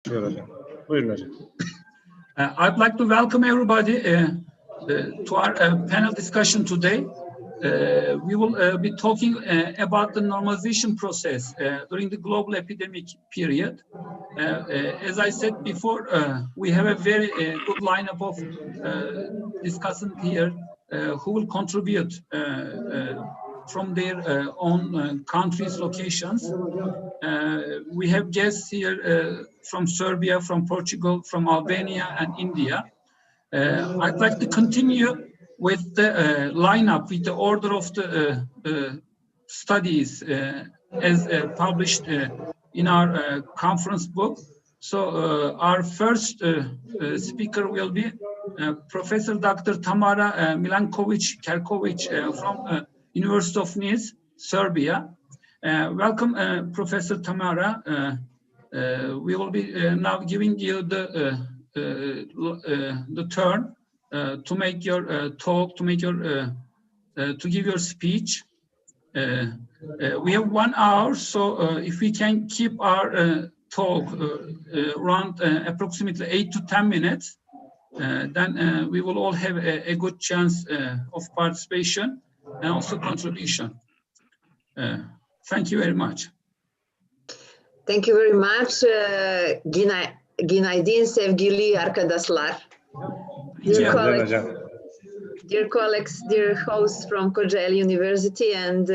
Buyurun hocam. Buyurun hocam. I'd like to welcome everybody to our panel discussion today. We will be talking about the normalization process during the global epidemic period. As I said before, we have a very good lineup of discussants here who will contribute from their own countries' locations. We have guests here from Serbia, from Portugal, from Albania and India. I'd like to continue with the lineup, with the order of the studies as published in our conference book. So our first speaker will be Professor Dr. Tamara Milankovic-Kerkovic from University of Nice, Serbia. Welcome, Professor Tamara. We will be now giving you the turn to make your talk, to make your to give your speech. We have 1 hour, so if we can keep our talk around approximately 8 to 10 minutes, then we will all have a good chance of participation and also contribution. Thank you very much. Thank you very much. Günaydın sevgili arkadaşlar. Dear colleagues, dear hosts from Kocaeli University and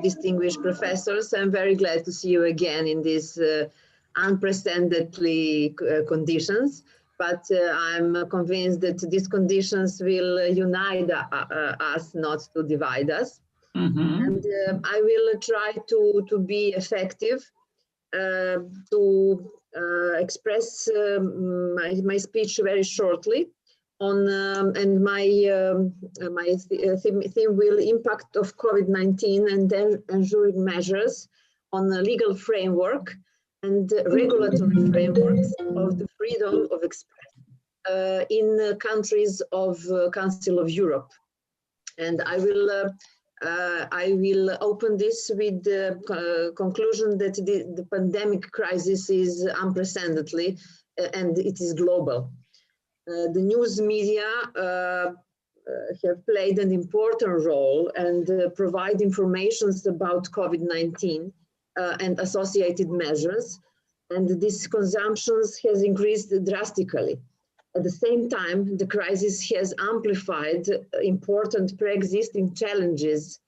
distinguished professors, I'm very glad to see you again in these unprecedented conditions. But I'm convinced that these conditions will unite us, not to divide us. Mm-hmm. And I will try to be effective, to express my speech very shortly. And my theme will impact of COVID-19 and then ensuring measures on the legal framework and regulatory frameworks of the freedom of expression in countries of Council of Europe. And I will open this with the conclusion that the pandemic crisis is unprecedented and it is global. The news media have played an important role and provide information about COVID-19 and associated measures, and this consumption has increased drastically. At the same time, the crisis has amplified important pre-existing challenges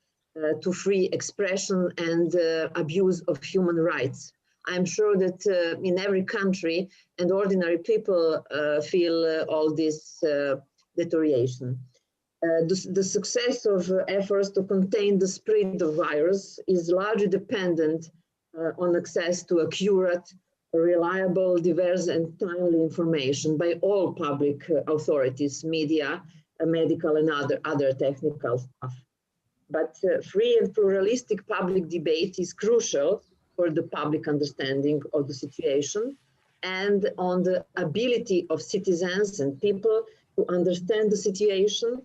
to free expression and abuse of human rights. I'm sure that in every country and ordinary people feel all this deterioration. The success of efforts to contain the spread of virus is largely dependent on access to accurate, reliable, diverse and timely information by all public authorities, media, medical and other technical staff. But free and pluralistic public debate is crucial for the public understanding of the situation and on the ability of citizens and people to understand the situation,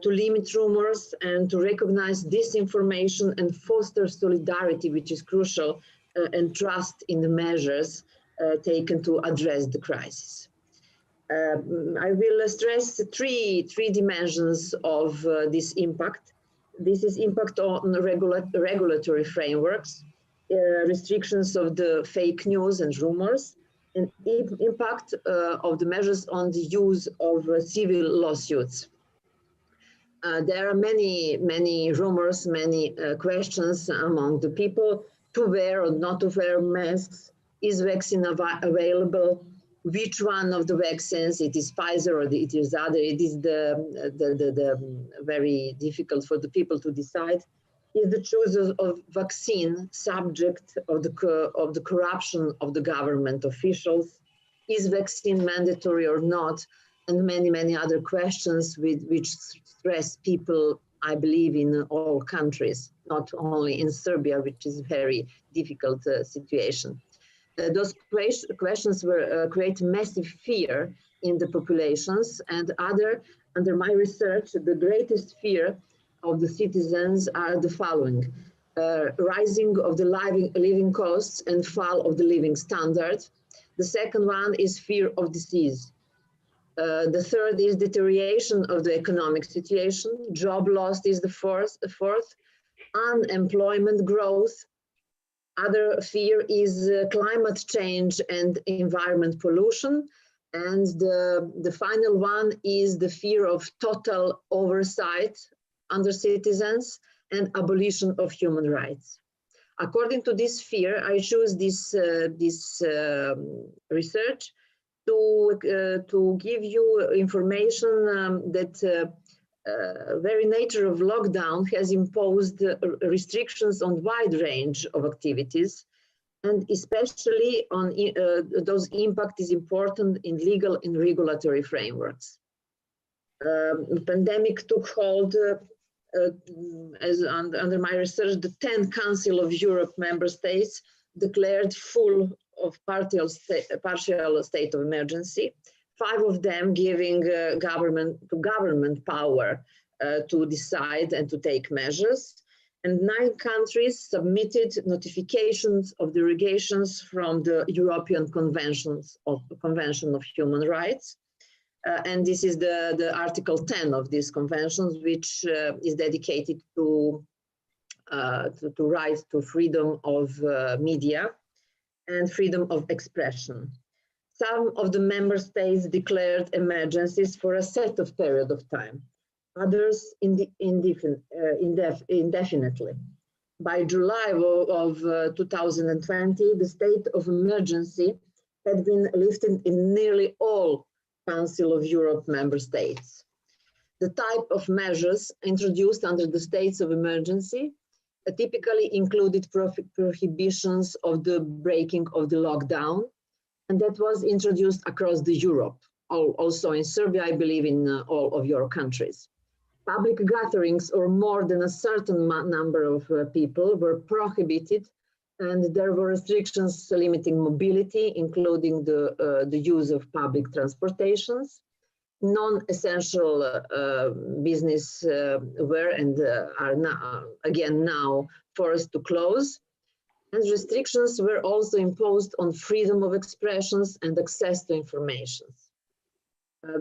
to limit rumors and to recognize disinformation and foster solidarity, which is crucial, and trust in the measures taken to address the crisis. I will stress three dimensions of this impact. This is impact on regulatory frameworks, restrictions of the fake news and rumors, and impact of the measures on the use of civil lawsuits. There are many rumors, many questions among the people: to wear or not to wear masks, is vaccine available, which one of the vaccines, it is Pfizer or it is other, it is the very difficult for the people to decide. Is the choice of vaccine subject of the corruption of the government officials? Is vaccine mandatory or not? And many other questions which stress people, I believe, in all countries, not only in Serbia, which is a very difficult situation. Those questions create massive fear in the populations, and under my research, the greatest fear of the citizens are the following: rising of the living costs and fall of the living standard, The second one is fear of disease. The third is deterioration of the economic situation. Job loss is the fourth. Unemployment growth. Other fear is climate change and environment pollution. And the final one is the fear of total oversight under citizens and abolition of human rights. According to this fear, I choose this research to give you information that very nature of lockdown has imposed restrictions on wide range of activities, and especially on those impact is important in legal and regulatory frameworks. Pandemic took hold as under my research, the 10 Council of Europe member states declared full of partial state of emergency, 5 of them giving government power to decide and to take measures. And 9 countries submitted notifications of derogations from the European Convention of Human Rights. And this is the Article 10 of these conventions, which is dedicated to right to freedom of media and freedom of expression. Some of the member states declared emergencies for a set of period of time, others indefinitely. By July of 2020, the state of emergency had been lifted in nearly all Council of Europe member states. The type of measures introduced under the states of emergency typically included prohibitions of the breaking of the lockdown, and that was introduced across the Europe, also in Serbia, I believe in all of your countries. Public gatherings or more than a certain number of people were prohibited, and there were restrictions limiting mobility, including the use of public transportations. Non-essential business were and are now forced to close. And restrictions were also imposed on freedom of expressions and access to information.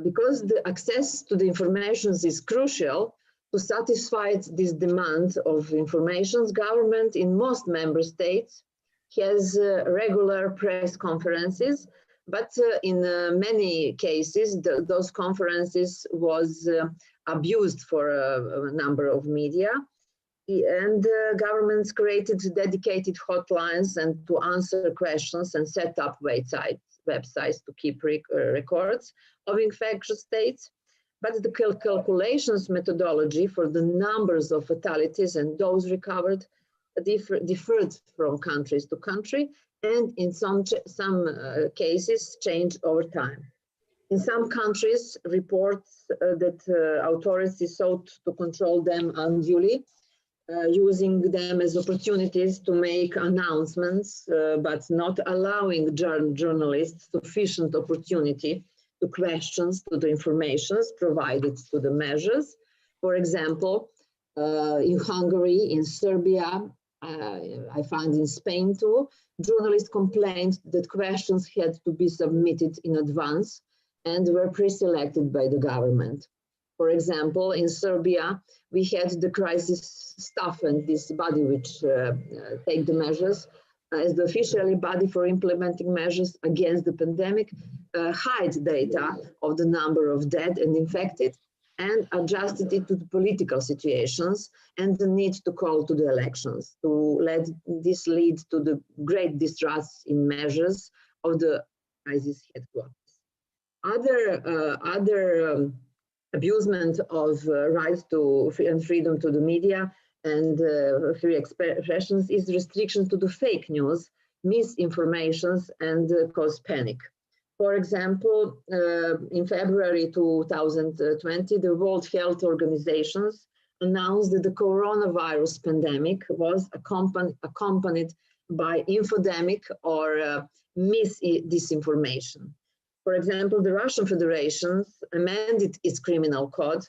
Because the access to the information is crucial, to satisfy this demand of information, government in most member states has regular press conferences, but in many cases, those conferences was abused for a number of media. And governments created dedicated hotlines and to answer questions and set up websites to keep records of infectious states. But the calculations methodology for the numbers of fatalities and those recovered differed from countries to country, and in some cases changed over time. In some countries, reports that authorities sought to control them unduly, using them as opportunities to make announcements, but not allowing journalists sufficient opportunity to questions to the informations provided to the measures. For example, in Hungary, in Serbia, I find in Spain too, journalists complained that questions had to be submitted in advance and were pre-selected by the government. For example, in Serbia, we had the crisis staff and this body which take the measures as the official body for implementing measures against the pandemic, hide data of the number of dead and infected and adjusted it to the political situations and the need to call to the elections, to let this lead to the great distrust in measures of the crisis headquarters. Other abusement of rights to and freedom to the media and free expressions is restriction to the fake news, misinformations, and cause panic. For example, in February 2020, the World Health Organization announced that the coronavirus pandemic was accompanied by infodemic or disinformation. For example, the Russian Federation amended its criminal code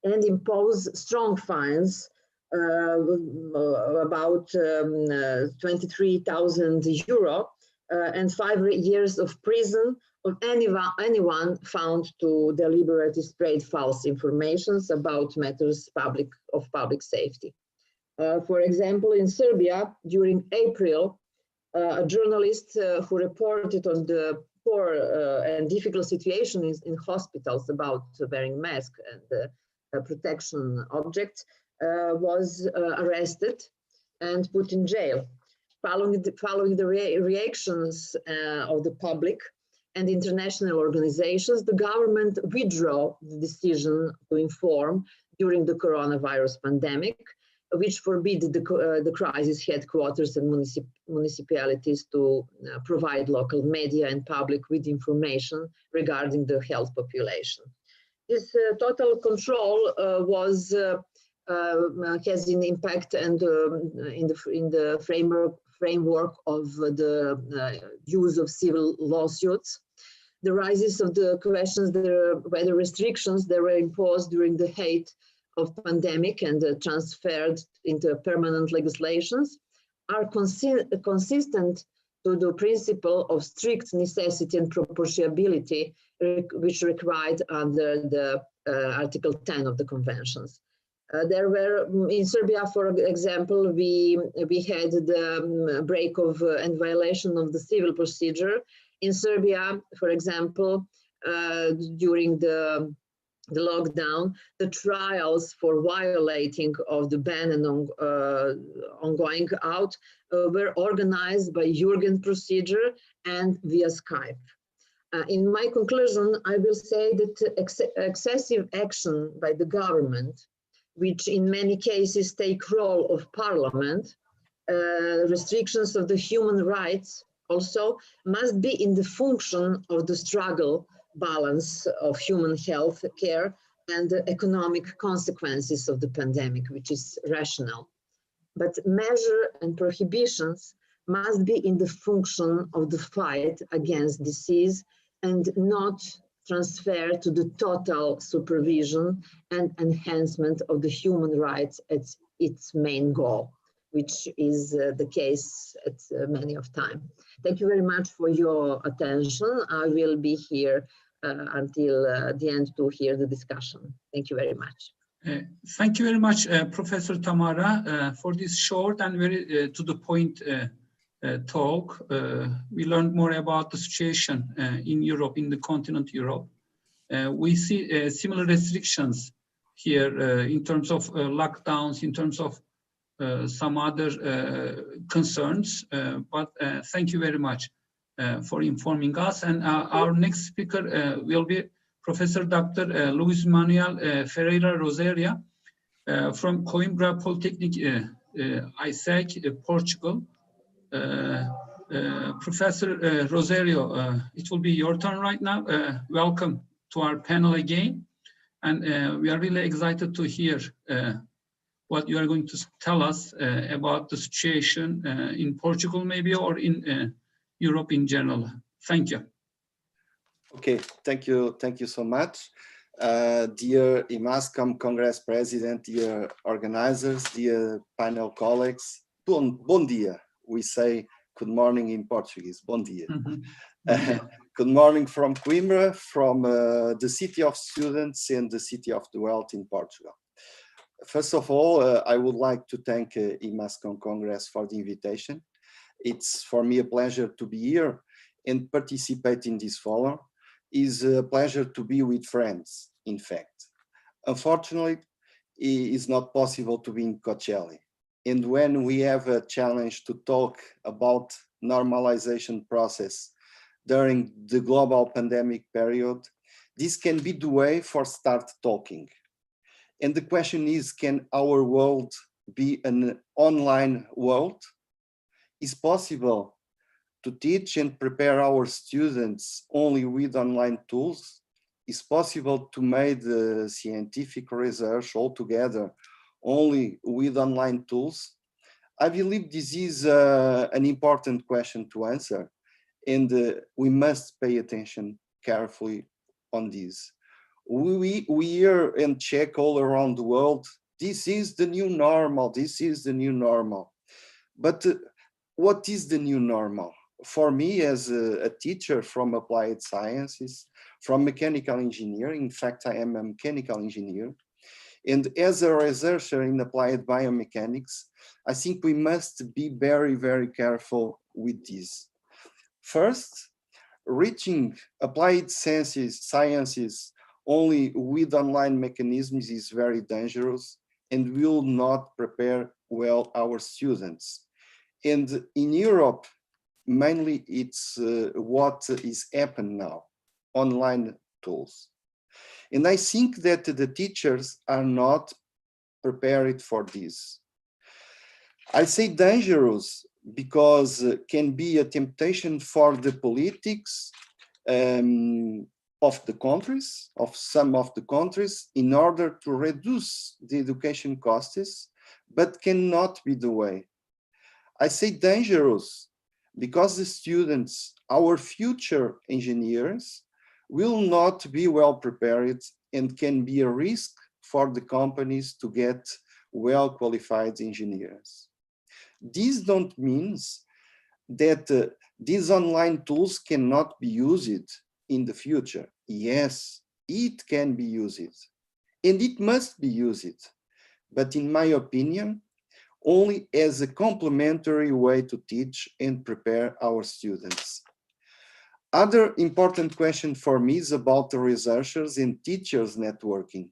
and imposed strong fines, about 23,000 euro, and 5 years of prison of anyone found to deliberately spread false information about matters of public safety. For example, in Serbia, during April, a journalist who reported on the poor and difficult situation in hospitals about wearing masks and protection objects was arrested and put in jail. Following the reactions of the public and international organizations, the government withdrew the decision to inform during the coronavirus pandemic, which forbid the crisis headquarters and municipalities to provide local media and public with information regarding the health population. This total control has an impact and in the framework of the use of civil lawsuits. The rises of the questions whether restrictions that were imposed during the height of pandemic and transferred into permanent legislations are consistent to the principle of strict necessity and proportionality, which required under the Article 10 of the conventions. There were, in Serbia, for example, we had the break of and violation of the civil procedure. In Serbia, for example, during the lockdown, the trials for violating of the ban and on going out were organized by Jurgen procedure and via Skype. In my conclusion, I will say that excessive action by the government, which in many cases take role of parliament, restrictions of the human rights also must be in the function of the struggle balance of human health care and the economic consequences of the pandemic, which is rational. But measure and prohibitions must be in the function of the fight against disease and not transfer to the total supervision and enhancement of the human rights as its main goal, which is the case at many of time. Thank you very much for your attention. I will be here until the end to hear the discussion. Thank you very much. Thank you very much, Professor Tamara, for this short and very to the point talk. We learned more about the situation in Europe, in the continent Europe. We see similar restrictions here in terms of lockdowns, in terms of some other concerns, but thank you very much for informing us. And our next speaker will be Professor Dr. Luis Manuel Ferreira Rosaria from Coimbra Polytechnic, ISEC, Portugal. Professor Rosario, it will be your turn right now. Welcome to our panel again. And we are really excited to hear what you are going to tell us about the situation in Portugal maybe, or in Europe in general. Thank you. Okay, thank you so much. Dear Imascon Congress President, dear organizers, dear panel colleagues, bom dia. We say good morning in Portuguese, bom dia. Good morning from Coimbra, from the city of students and the city of the world in Portugal. First of all, I would like to thank Imascon Congress for the invitation. It's for me a pleasure to be here and participate in this forum. It's a pleasure to be with friends, in fact. Unfortunately, it is not possible to be in Coachella. And when we have a challenge to talk about normalization process during the global pandemic period, this can be the way for start talking. And the question is, can our world be an online world? Is possible to teach and prepare our students only with online tools? Is possible to make the scientific research altogether only with online tools? I believe this is an important question to answer, and we must pay attention carefully on this. We hear and check all around the world, this is the new normal, this is the new normal. But what is the new normal? for me as a teacher from applied sciences, from mechanical engineering, in fact, I am a mechanical engineer, and as a researcher in applied biomechanics, I think we must be very, very careful with this. First, reaching applied sciences only with online mechanisms is very dangerous and will not prepare well our students. And in Europe, mainly it's what is happening now, online tools. And I think that the teachers are not prepared for this. I say dangerous because can be a temptation for the politics of the countries, of some of the countries, in order to reduce the education costs, but cannot be the way. I say dangerous because the students, our future engineers, will not be well prepared and can be a risk for the companies to get well qualified engineers. This don't mean that these online tools cannot be used in the future. Yes, it can be used and it must be used, but in my opinion, only as a complementary way to teach and prepare our students. Other important question for me is about the researchers and teachers networking.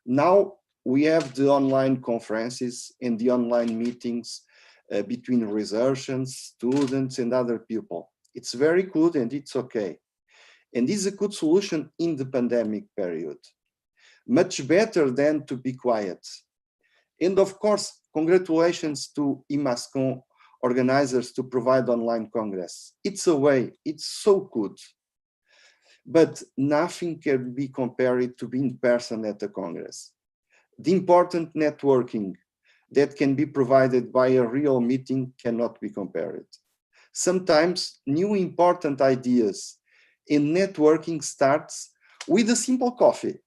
Now we have the online conferences and the online meetings between researchers, students, and other people. It's very good and it's okay. And this is a good solution in the pandemic period. Much better than to be quiet. And of course, congratulations to Imascon organizers to provide online Congress. It's a way, it's so good. But nothing can be compared to being in person at the Congress. The important networking that can be provided by a real meeting cannot be compared. Sometimes new important ideas in networking starts with a simple coffee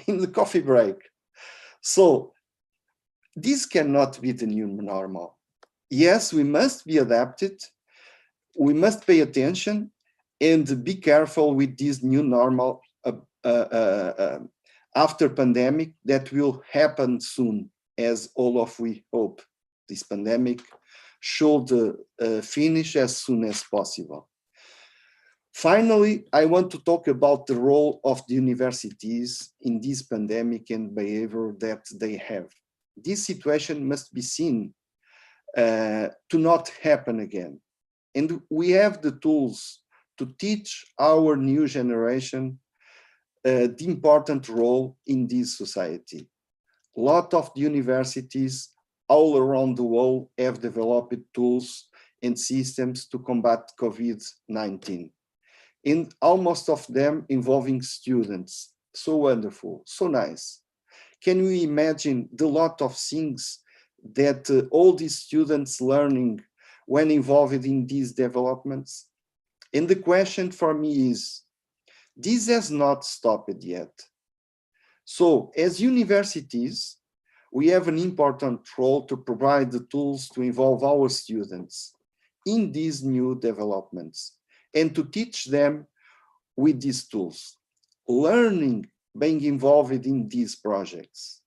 in the coffee break. So this cannot be the new normal. Yes, we must be adapted. We must pay attention and be careful with this new normal after pandemic that will happen soon, as all of we hope. This pandemic should finish as soon as possible. Finally, I want to talk about the role of the universities in this pandemic and behavior that they have. This situation must be seen to not happen again. And we have the tools to teach our new generation the important role in this society. A lot of the universities all around the world have developed tools and systems to combat COVID-19. And almost of them involving students. So wonderful, so nice. Can we imagine the lot of things that all these students learning when involved in these developments? And the question for me is, this has not stopped yet. So as universities, we have an important role to provide the tools to involve our students in these new developments and to teach them with these tools, learning, being involved in these projects.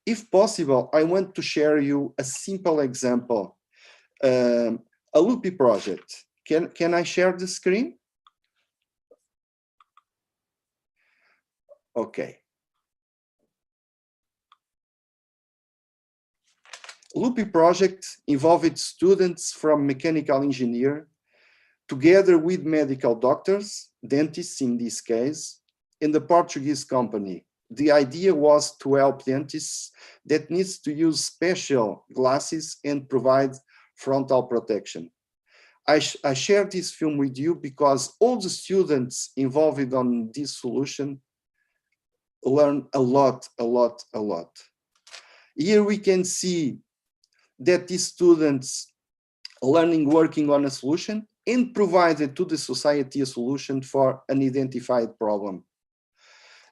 If possible, I want to share you a simple example, a Loopy project. Can I share the screen? Okay. Loopy project involved students from mechanical engineer together with medical doctors, dentists in this case, in the Portuguese company. The idea was to help dentists that needs to use special glasses and provide frontal protection. I share this film with you because all the students involved on this solution learn a lot. Here we can see that these students learning working on a solution and provided to the society a solution for an identified problem.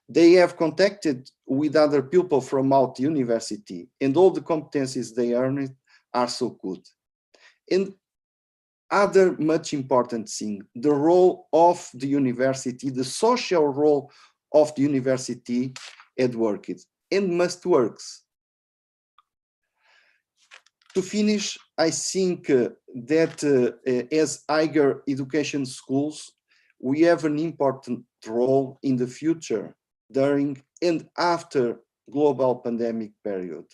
They have contacted with other people from out the university and all the competencies they earned are so good. And other much important thing, the role of the university, the social role of the university at work and must works. To finish, I think that as higher education schools, we have an important role in the future, during and after global pandemic period.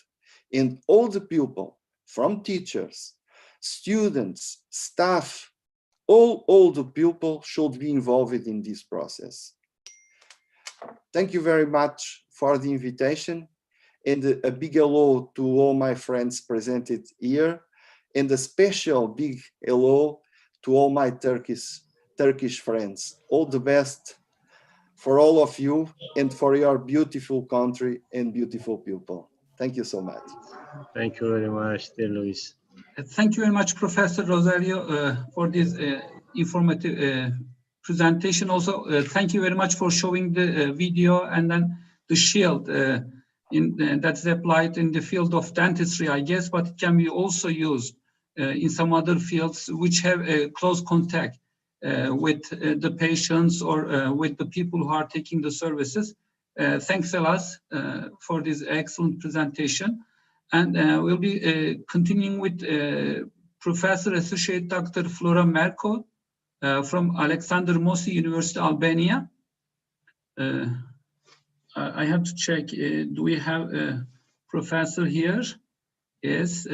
And all the people, from teachers, students, staff, all the people should be involved in this process. Thank you very much for the invitation, and a big hello to all my friends presented here, and a special big hello to all my Turkish friends. All the best for all of you and for your beautiful country and beautiful people. Thank you so much. Thank you very much, dear Luis. Thank you very much, Professor Rosario, for this informative presentation. Also, thank you very much for showing the video and then the shield that's applied in the field of dentistry, I guess, but it can be also used in some other fields which have a close contact with the patients or with the people who are taking the services. Thanks a lot for this excellent presentation. And we'll be continuing with Professor Associate Dr. Flora Merko from Alexander Mosi University, Albania. I have to check, do we have a professor here? Yes.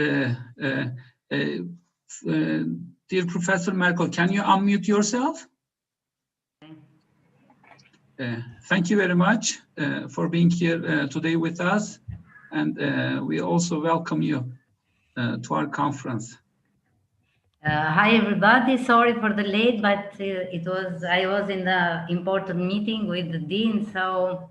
Dear Professor Merkel, can you unmute yourself? Thank you very much for being here today with us. And we also welcome you to our conference. Hi everybody, sorry for the late, but I was in the important meeting with the dean, so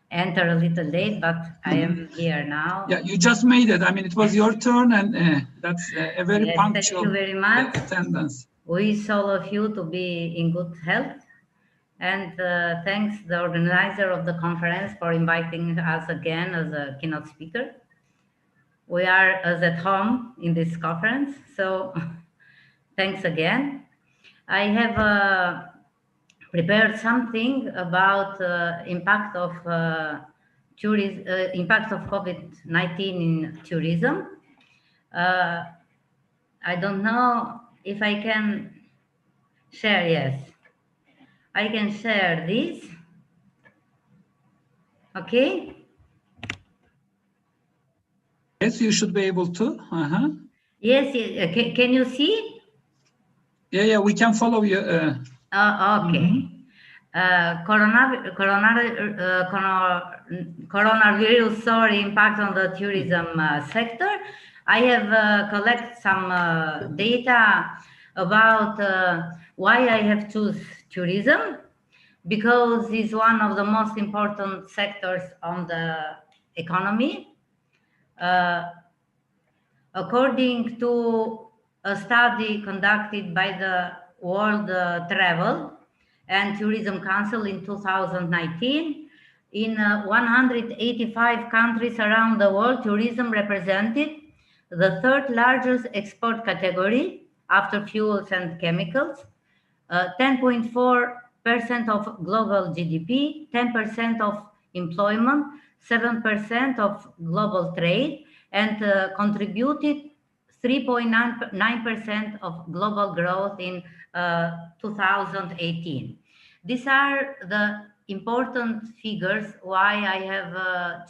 enter a little late, but I am here now. Yeah, you just made it. I mean, it was your turn, and that's a very punctual thank you very much. Attendance. Wish all of you to be in good health, and thanks the organizer of the conference for inviting us again as a keynote speaker. We are as at home in this conference, so thanks again. I have prepared something about impact of impact of COVID-19 in tourism. I don't know if I can share. Yes, I can share this. Okay. Yes, you should be able to. Yes. Can you see? Yeah, we can follow you. Okay. Coronavirus, sorry, impact on the tourism sector. I have collected some data about why I have choose tourism, because it's one of the most important sectors on the economy. According to a study conducted by the World Travel and Tourism Council in 2019, in 185 countries around the world, tourism represented the third largest export category after fuels and chemicals, 10.4% of global GDP, 10% of employment, 7% of global trade, and contributed 3.9% of global growth in 2018. These are the important figures why I have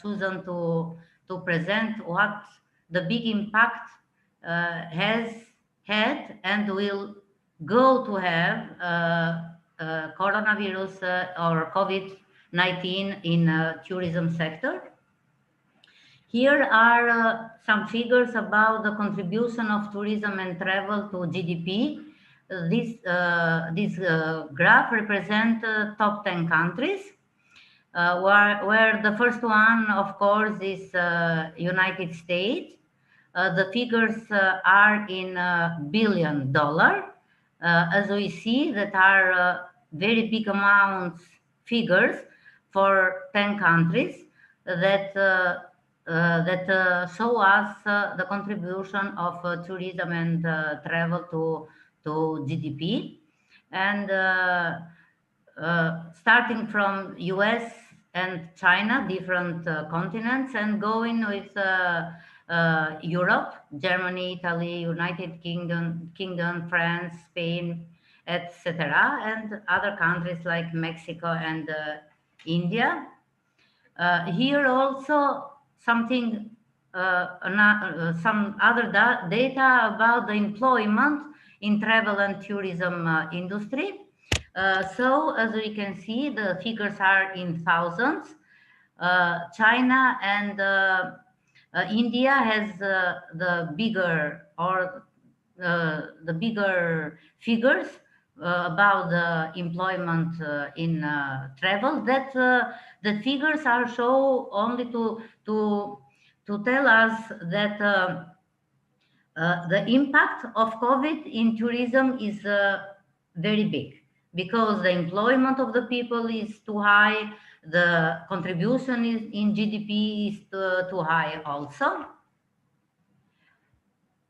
chosen to present what the big impact has had and will go to have coronavirus or COVID-19 in tourism sector. Here are some figures about the contribution of tourism and travel to GDP. This graph represents top 10 countries, where the first one, of course, is United States. The figures are in $1 billion. As we see, that are very big amounts figures for 10 countries that show us the contribution of tourism and travel to to GDP. And starting from US and China, different continents, and going with Europe, Germany, Italy, United Kingdom, France, Spain, etc., and other countries like Mexico and India. Here also something, some other data about the employment in travel and tourism industry. So as we can see, the figures are in thousands. China and India has the bigger figures about the employment in travel. That the figures are shown only to tell us that the impact of COVID in tourism is very big, because the employment of the people is too high, the contribution is in GDP is too high also.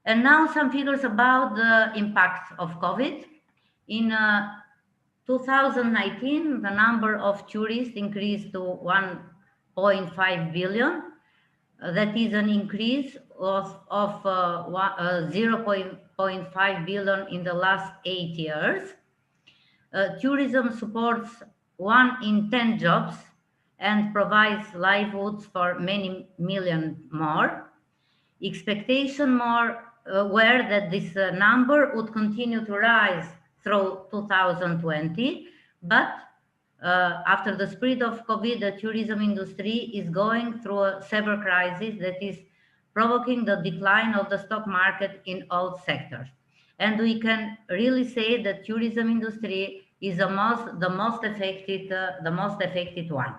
And now some figures about the impact of COVID. In 2019, the number of tourists increased to 1.5 billion. That is an increase of 0.5 billion in the last 8 years. Tourism supports 1 in 10 jobs and provides livelihoods for many million more. Expectation were that this number would continue to rise through 2020, but after the spread of COVID, the tourism industry is going through a severe crisis that is provoking the decline of the stock market in all sectors. And we can really say that tourism industry is the most affected one.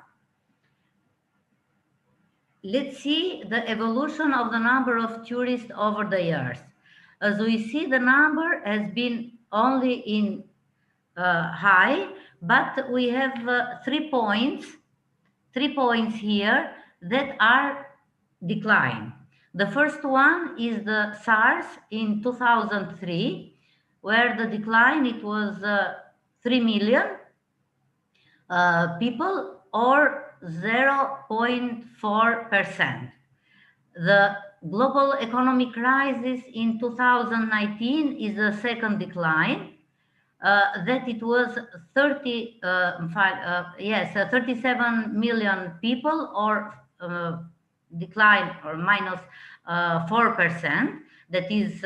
Let's see the evolution of the number of tourists over the years. As we see, the number has been only in high, but we have 3 points here that are decline. The first one is the SARS in 2003, where the decline, it was 3 million people, or 0.4%. The global economic crisis in 2019 is the second decline, that it was 37 million people, or decline, or minus 4%. That is,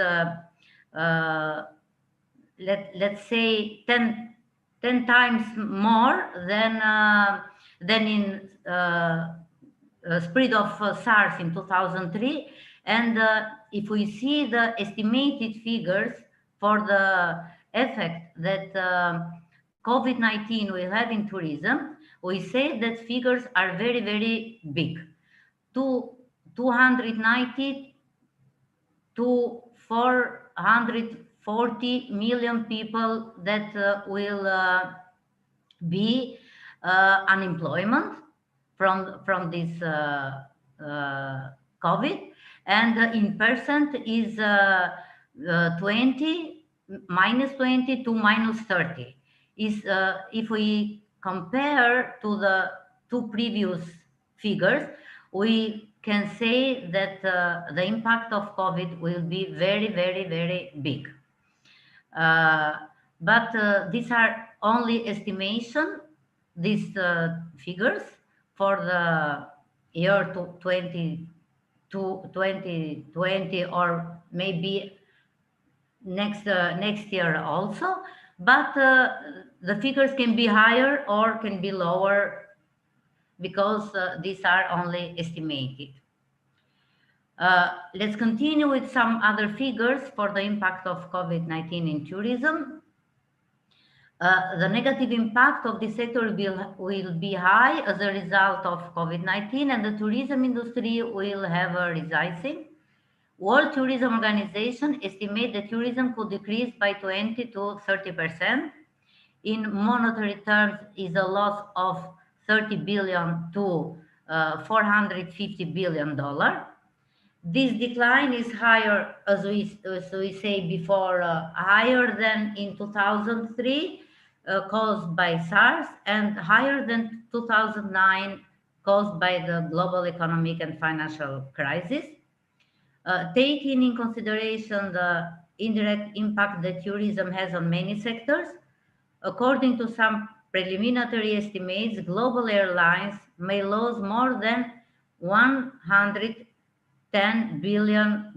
let's say 10 times more than in spread of SARS in 2003. And if we see the estimated figures for the effect that COVID-19 will have in tourism, we say that figures are very, very big. 290 to 440 million people that will be unemployment from this COVID, and in percent is minus 20 to minus 30. Is if we compare to the 2 previous figures, we can say that the impact of COVID will be very, very, very big. But these are only estimation, these figures for the year 2020, or maybe next year also. But the figures can be higher or can be lower, because these are only estimated. Let's continue with some other figures for the impact of COVID-19 in tourism. The negative impact of this sector will be high as a result of COVID-19, and the tourism industry will have a resizing. World Tourism Organization estimate that tourism could decrease by 20 to 30%. In monetary terms, is a loss of 30 billion to $450 billion. This decline is higher, as we say before, higher than in 2003, caused by SARS, and higher than 2009, caused by the global economic and financial crisis. Taking in consideration the indirect impact that tourism has on many sectors, according to some preliminary estimates, global airlines may lose more than $110 billion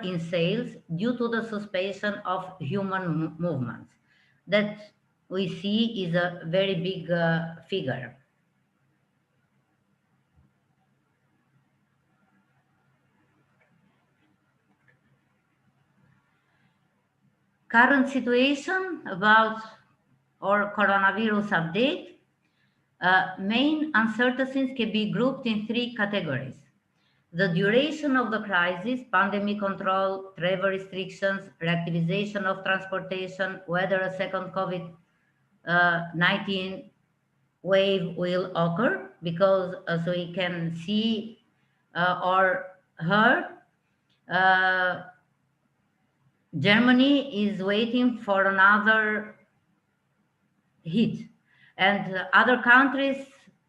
in sales due to the suspension of human movements. That we see is a very big figure. Current situation about our coronavirus update. Main uncertainties can be grouped in three categories: the duration of the crisis, pandemic control, travel restrictions, reactivation of transportation, whether a second COVID-19 wave will occur, because as we can see or heard, Germany is waiting for another hit, and other countries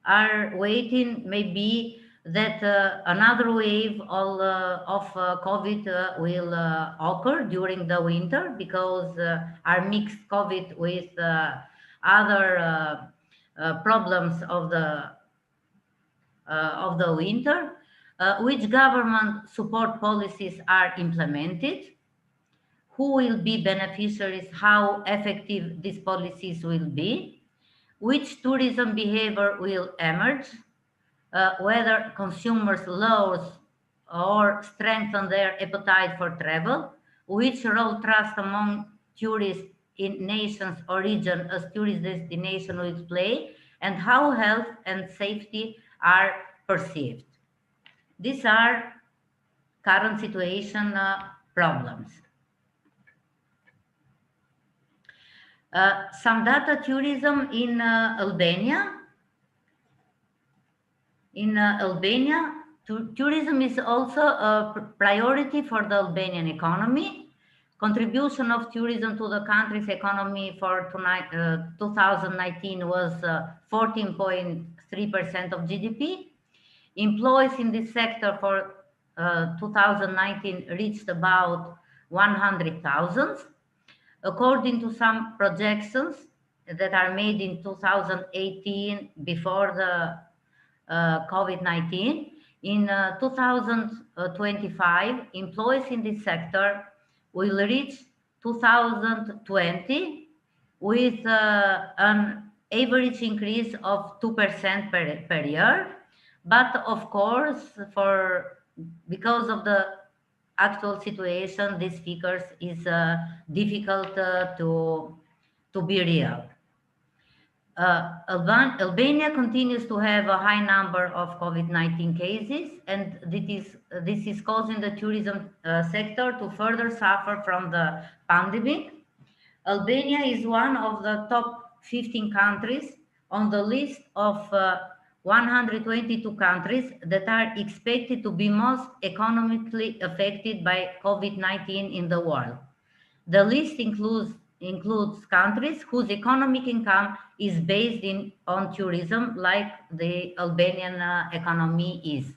are waiting maybe that another wave of COVID will occur during the winter, because are mixed COVID with other problems of the winter. Which government support policies are implemented? Who will be beneficiaries? How effective these policies will be? Which tourism behavior will emerge? Whether consumers lose or strengthen their appetite for travel? Which role trust among tourists in nations or region as tourist destination will play? And how health and safety are perceived? These are current situation problems. Some data tourism in Albania. In Albania, tourism is also a priority for the Albanian economy. Contribution of tourism to the country's economy for 2019 was 14.3% of GDP. Employees in this sector for 2019 reached about 100,000. According to some projections that are made in 2018 before the COVID-19, in 2025, employees in this sector will reach 2020 with an average increase of 2% per year. But of course, because of the actual situation, these figures is difficult to be real. Albania continues to have a high number of COVID-19 cases, and this is causing the tourism sector to further suffer from the pandemic. Albania is one of the top 15 countries on the list of 122 countries that are expected to be most economically affected by COVID-19 in the world. The list includes countries whose economic income is based on tourism, like the Albanian economy is.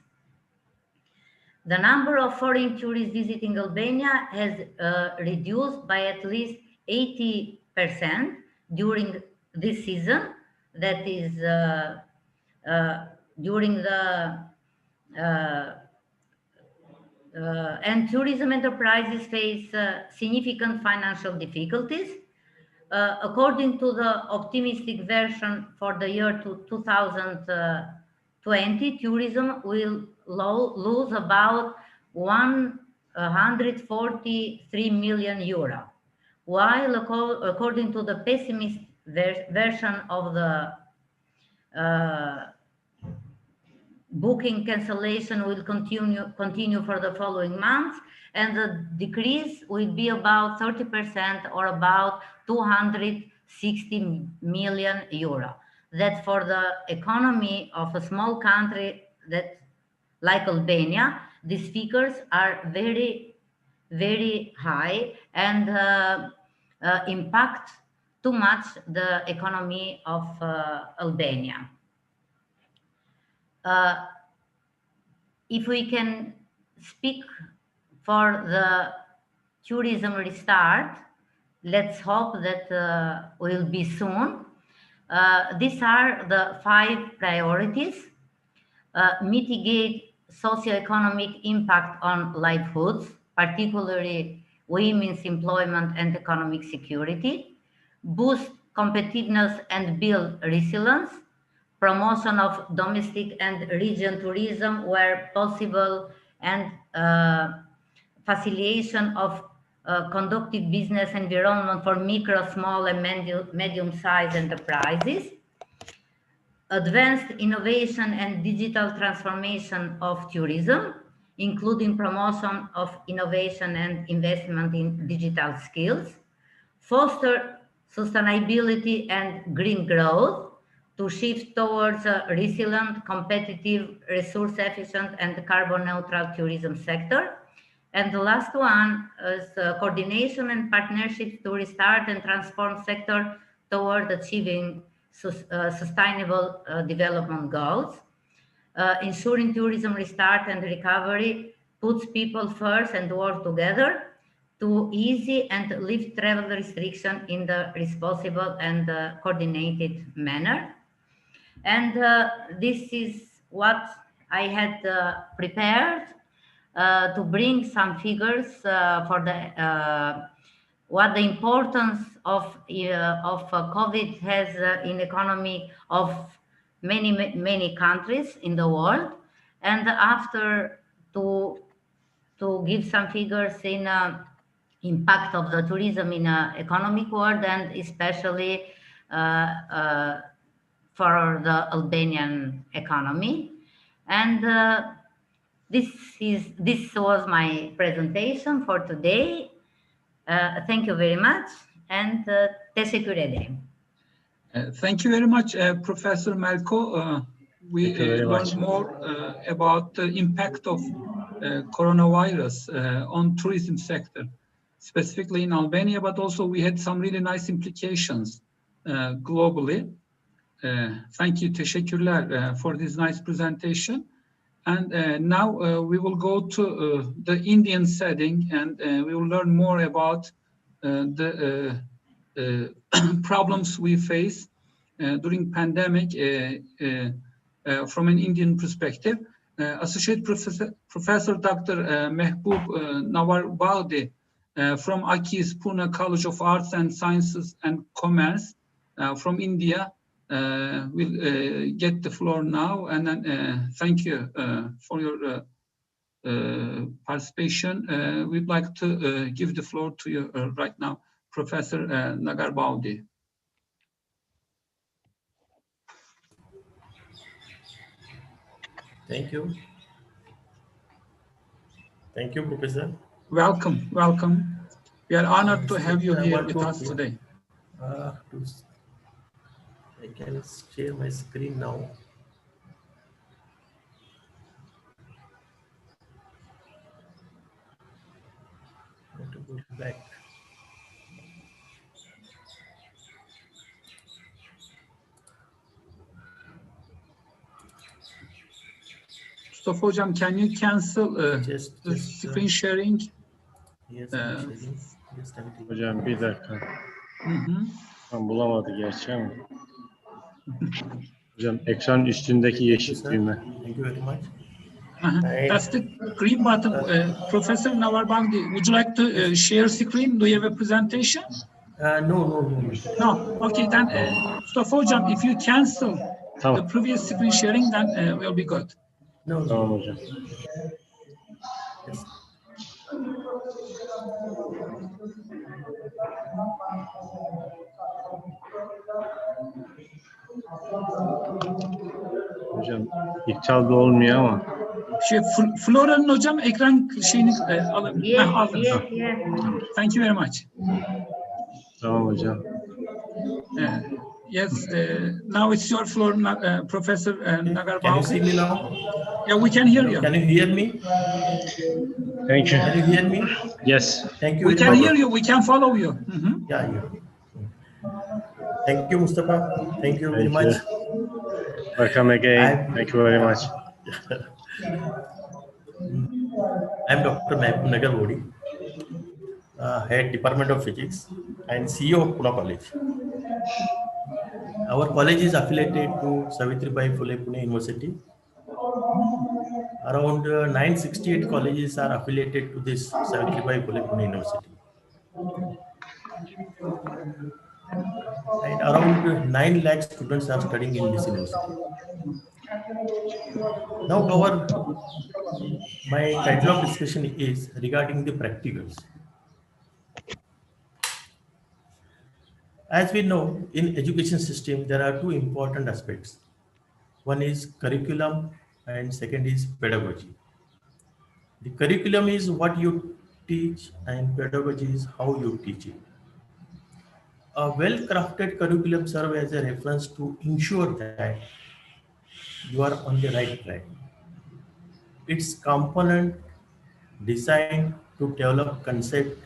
The number of foreign tourists visiting Albania has reduced by at least 80% during this season. That is during the and tourism enterprises face significant financial difficulties. According to the optimistic version for the year 2020, tourism will lose about 143 million euro, while according to the pessimistic version of the booking cancellation will continue for the following months, and the decrease will be about 30%, or about 260 million euro. That for the economy of a small country that like Albania, these figures are very, very high and impact too much the economy of Albania. If we can speak for the tourism restart, let's hope that will be soon. These are the 5 priorities. Mitigate socioeconomic impact on livelihoods, particularly women's employment and economic security. Boost competitiveness and build resilience. Promotion of domestic and region tourism where possible, and facilitation of conducive business environment for micro, small, and medium-sized enterprises. Advanced innovation and digital transformation of tourism, including promotion of innovation and investment in digital skills. Foster sustainability and green growth to shift towards a resilient, competitive, resource-efficient, and carbon-neutral tourism sector. And the last one is coordination and partnerships to restart and transform sector toward achieving sustainable development goals. Ensuring tourism restart and recovery puts people first and work together to ease and lift travel restriction in the responsible and coordinated manner. And this is what I had prepared to bring some figures for the what the importance of COVID has in economy of many countries in the world, and after to give some figures in impact of the tourism in economic world, and especially for the Albanian economy. And this was my presentation for today. Thank you very much, and teşekkür ederim. Thank you very much, Professor Melko. We learned more about the impact of coronavirus on tourism sector, specifically in Albania, but also we had some really nice implications globally. Thank you, teşekkürler, for this nice presentation. And now we will go to the Indian setting, and we will learn more about the problems we face during pandemic from an Indian perspective. Associate Professor Dr. Mehboob Nawarbadi from AKI's Pune College of Arts and Sciences and Commerce from India will get the floor now, and then thank you for your participation. We'd like to give the floor to you right now, Professor Nawarbadi. Thank you. Thank you, Professor. Welcome, welcome. We are honored to have you here with us today. I can share my screen now. I have to go back. Mustafa Hocam, can you cancel the screen sharing? Yes, sharing. Hocam bir dakika. Tam bulamadı gerçi ama. Hocam ekran üstündeki yeşil düğme. Thank you very much. That's the green button. Professor Nawarbadi, would you like to share screen? Do you have a presentation? No. No. Okay, then Mustafa Hocam, if you cancel the previous screen sharing, then we'll be good. No. Tamam hocam. Yes. Hocam iptal da olmuyor ama. Flora'nın hocam ekran şeyini alın. Yes. Thank you very much. Tamam hocam. Yes, now it's your floor, Professor Nagar Can you Babu. see me now? Yeah, we can hear you. Can you hear me? Thank you. Can you hear me? Yes. Thank you We very can much. hear you. We can follow you. Mhm. Yeah, yeah. Thank you, Mustafa. Thank you very Thank much. you. Welcome again. Thank you very much. I'm Dr. Nagar Bodi, Head Department of Physics and CEO of Pune College. Our college is affiliated to Savitribai Phule Pune University. Around 968 colleges are affiliated to this Savitribai Phule Pune University. And around 9 lakh students are studying in this university. Now my title of discussion is regarding the practicals. As we know, in education system, there are two important aspects. One is curriculum and second is pedagogy. The curriculum is what you teach and pedagogy is how you teach it. A well-crafted curriculum serves as a reference to ensure that you are on the right track. Its component designed to develop concept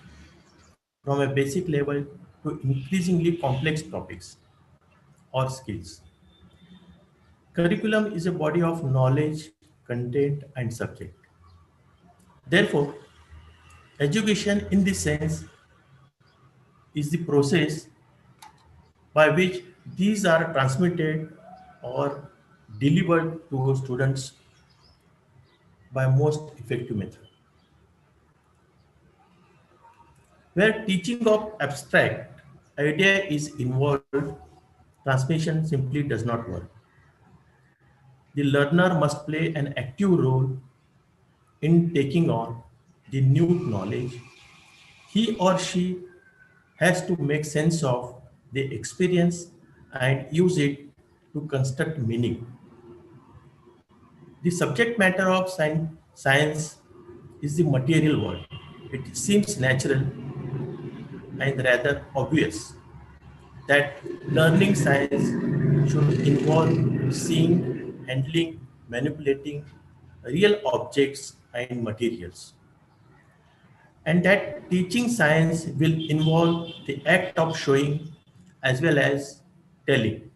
from a basic level to increasingly complex topics or skills. Curriculum is a body of knowledge, content, and subject. Therefore, education in this sense is the process by which these are transmitted or delivered to students by most effective method. Where teaching of abstract idea is involved, transmission simply does not work. The learner must play an active role in taking on the new knowledge. He or she has to make sense of the experience and use it to construct meaning. The subject matter of science is the material world. It seems natural and rather obvious that learning science should involve seeing, handling, manipulating real objects and materials, and that teaching science will involve the act of showing as well as telling.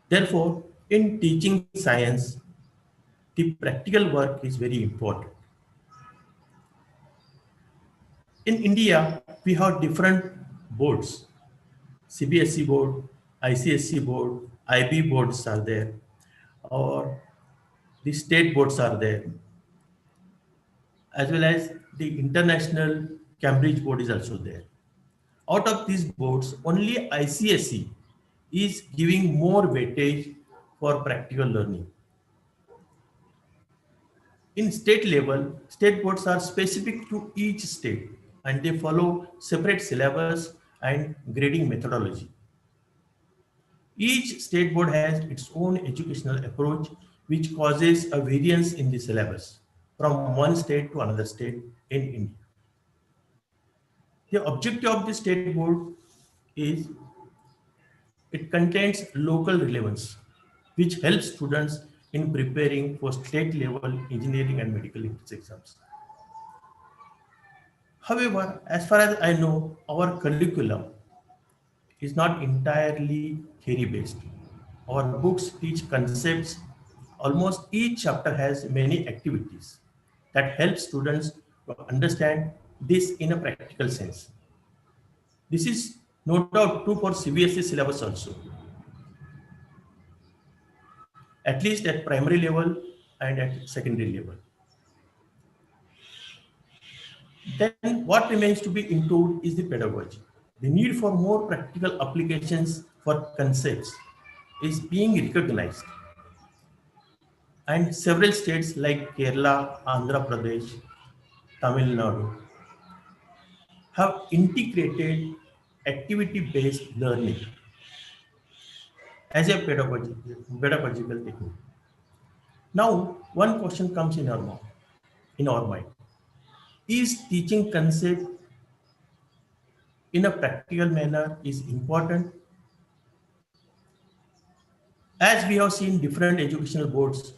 Therefore, in teaching science, the practical work is very important. In India, we have different boards. CBSE board, ICSE board, IB boards are there, or the state boards are there, as well as the international Cambridge board is also there. Out of these boards, only ICSE is giving more weightage for practical learning. In state level, state boards are specific to each state and they follow separate syllabus and grading methodology. Each state board has its own educational approach, which causes a variance in the syllabus from one state to another state in India. The objective of the state board is it contains local relevance, which helps students in preparing for state level engineering and medical entrance exams. However, as far as I know, our curriculum is not entirely theory based. Our books teach concepts. Almost each chapter has many activities that help students to understand this in a practical sense. This is no doubt true for CBSE syllabus also, at least at primary level and at secondary level. Then what remains to be improved is the pedagogy. The need for more practical applications for concepts is being recognized. And several states like Kerala, Andhra Pradesh, Tamil Nadu have integrated activity-based learning as a pedagogical technique. Now, one question comes in our mind. Is teaching concept in a practical manner is important? As we have seen different educational boards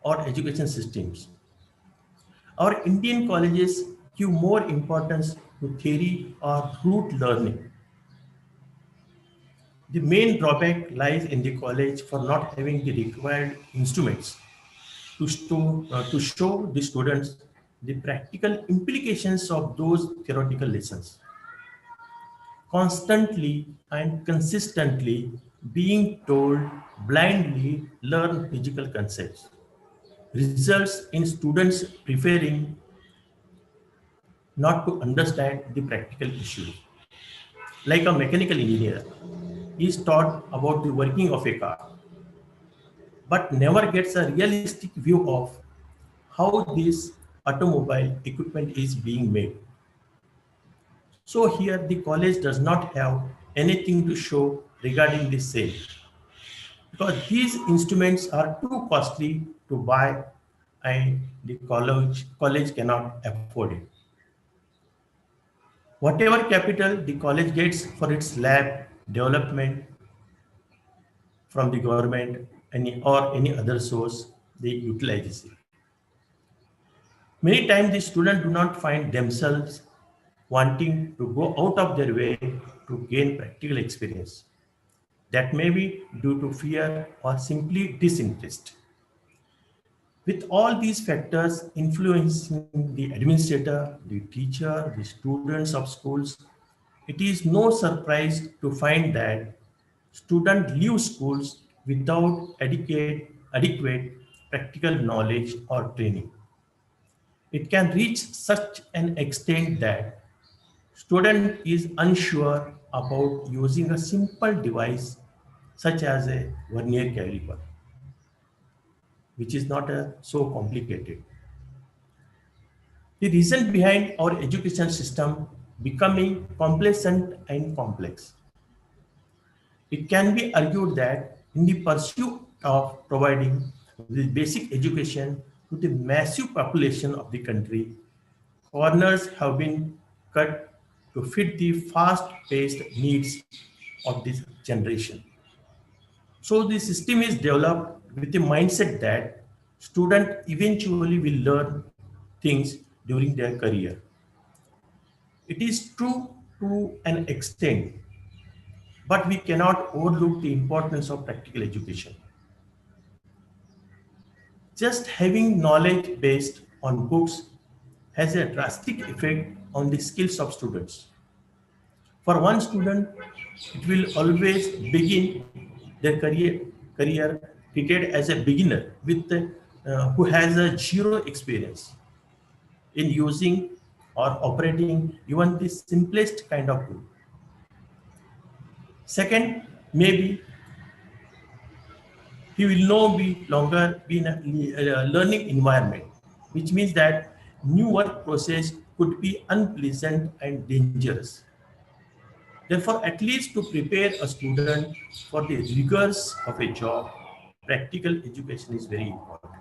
or education systems, our Indian colleges give more importance to theory or rote learning. The main drawback lies in the college for not having the required instruments to show the students the practical implications of those theoretical lessons. Constantly and consistently being told blindly learn physical concepts results in students preferring not to understand the practical issues. Like a mechanical engineer is taught about the working of a car, but never gets a realistic view of how this automobile equipment is being made. So here the college does not have anything to show regarding the same because these instruments are too costly to buy and the college cannot afford it. Whatever capital the college gets for its lab development from the government or any other source, they utilize it. Many times the students do not find themselves wanting to go out of their way to gain practical experience. That may be due to fear or simply disinterest. With all these factors influencing the administrator, the teacher, the students of schools, it is no surprise to find that students leave schools without adequate practical knowledge or training. It can reach such an extent that student is unsure about using a simple device such as a vernier caliper, which is not so complicated. The reason behind our education system becoming complacent and complex. It can be argued that in the pursuit of providing the basic education to the massive population of the country, corners have been cut to fit the fast-paced needs of this generation. So the system is developed with the mindset that students eventually will learn things during their career. It is true to an extent, but we cannot overlook the importance of practical education. Just having knowledge based on books has a drastic effect on the skills of students. For one student, it will always begin their career treated as a beginner who has a zero experience in using or operating even the simplest kind of tool. Second, maybe he will no be longer be in a learning environment, which means that new work process could be unpleasant and dangerous. Therefore, at least to prepare a student for the rigors of a job, practical education is very important.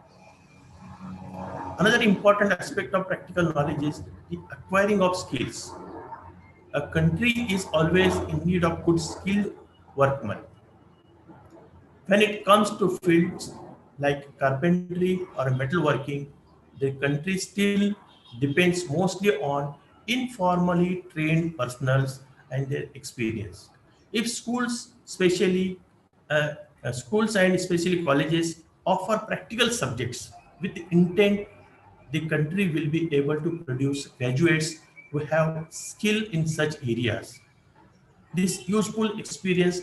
Another important aspect of practical knowledge is the acquiring of skills. A country is always in need of good skilled workmen. When it comes to fields like carpentry or metalworking, the country still depends mostly on informally trained personnel and their experience. If schools and especially colleges offer practical subjects with the intent, the country will be able to produce graduates who have skill in such areas. This useful experience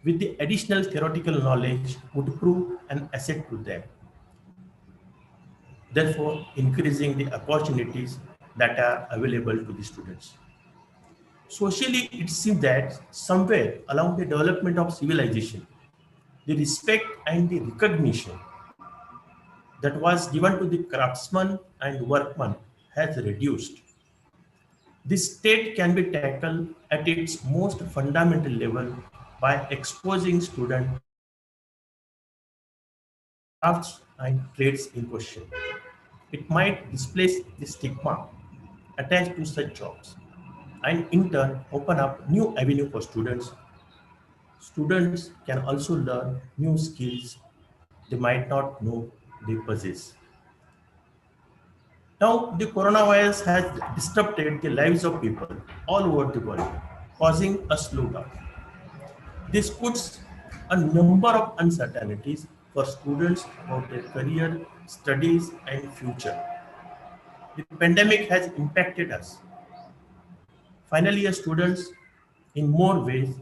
with the additional theoretical knowledge would prove an asset to them, therefore increasing the opportunities that are available to the students. Socially, it seems that somewhere along the development of civilization, the respect and the recognition that was given to the craftsman and workman has reduced. This state can be tackled at its most fundamental level by exposing students crafts and trades in question. It might displace the stigma attached to such jobs and in turn open up new avenue for students students can also learn new skills they might not know they possess. Now, the coronavirus has disrupted the lives of people all over the world, causing a slowdown. This puts a number of uncertainties for students about their career, studies, and future. The pandemic has impacted us, final year students, in more ways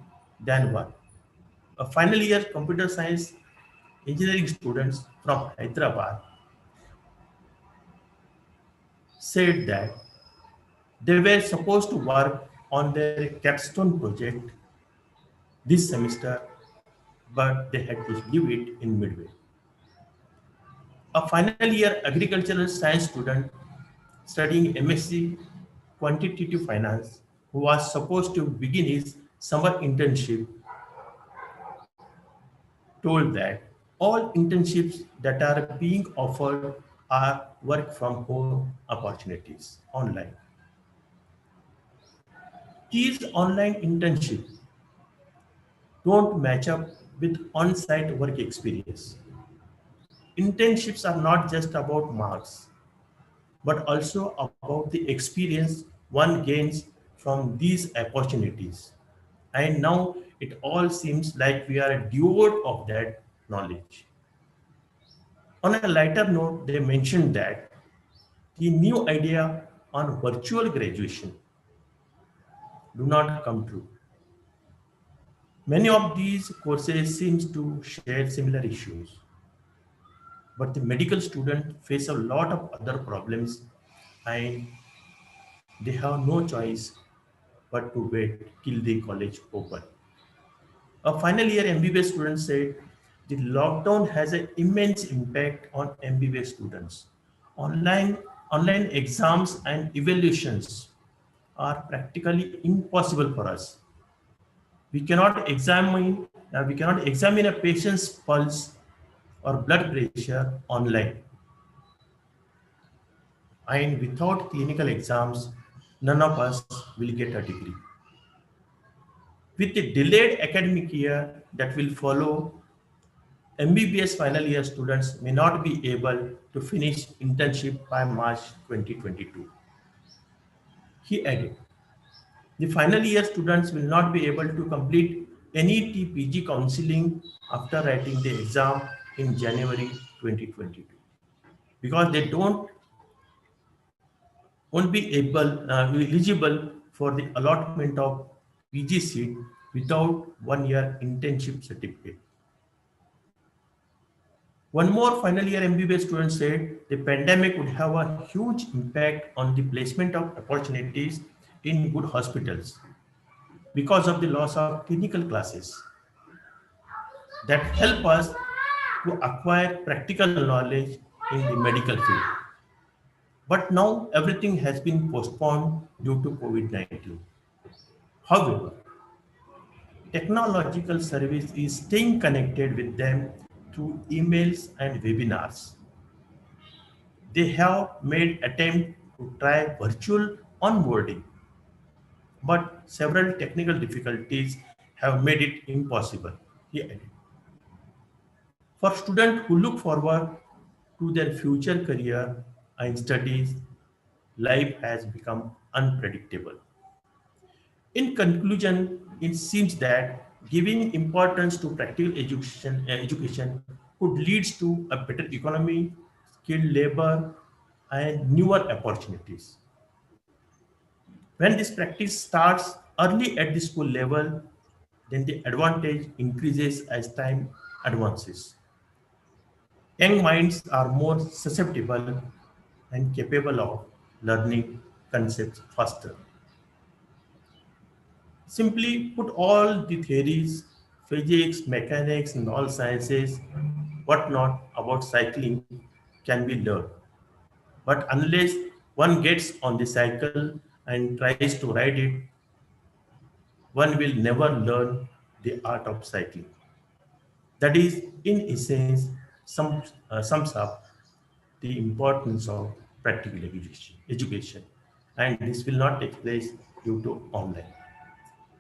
than one. A final year computer science engineering students from Hyderabad said that they were supposed to work on their capstone project this semester, but they had to leave it in midway. A final year agricultural science student studying MSc Quantitative Finance, who was supposed to begin his summer internship, told that all internships that are being offered are work from home opportunities online. These online internships don't match up with on-site work experience. Internships are not just about marks, but also about the experience one gains from these opportunities. And now it all seems like we are devoid of that knowledge. On a lighter note, they mentioned that the new idea on virtual graduation do not come true. Many of these courses seem to share similar issues, but the medical students face a lot of other problems and they have no choice but to wait till the college open. A final year MBBS student said the lockdown has an immense impact on MBBS students. Online exams and evaluations are practically impossible for us. We cannot examine a patient's pulse or blood pressure online. And without clinical exams, none of us will get a degree. With the delayed academic year that will follow, MBBS final year students may not be able to finish internship by March 2022. He added, the final year students will not be able to complete any TPG counseling after writing the exam in January 2022 because they won't be eligible for the allotment of PG seat without 1 year internship certificate. One more final year MBBS student said the pandemic would have a huge impact on the placement of opportunities in good hospitals because of the loss of clinical classes that help us to acquire practical knowledge in the medical field. But now everything has been postponed due to COVID-19. However, technological service is staying connected with them through emails and webinars. They have made attempt to try virtual onboarding, but several technical difficulties have made it impossible, he added. For students who look forward to their future career and studies, life has become unpredictable. In conclusion, it seems that giving importance to practical education could lead to a better economy, skilled labor, and newer opportunities. When this practice starts early at the school level, then the advantage increases as time advances. Young minds are more susceptible and capable of learning concepts faster. Simply put, all the theories, physics, mechanics, and all sciences, whatnot about cycling can be learned. But unless one gets on the cycle and tries to ride it, one will never learn the art of cycling. That is, in essence, sums up the importance of practical education. And this will not take place due to online.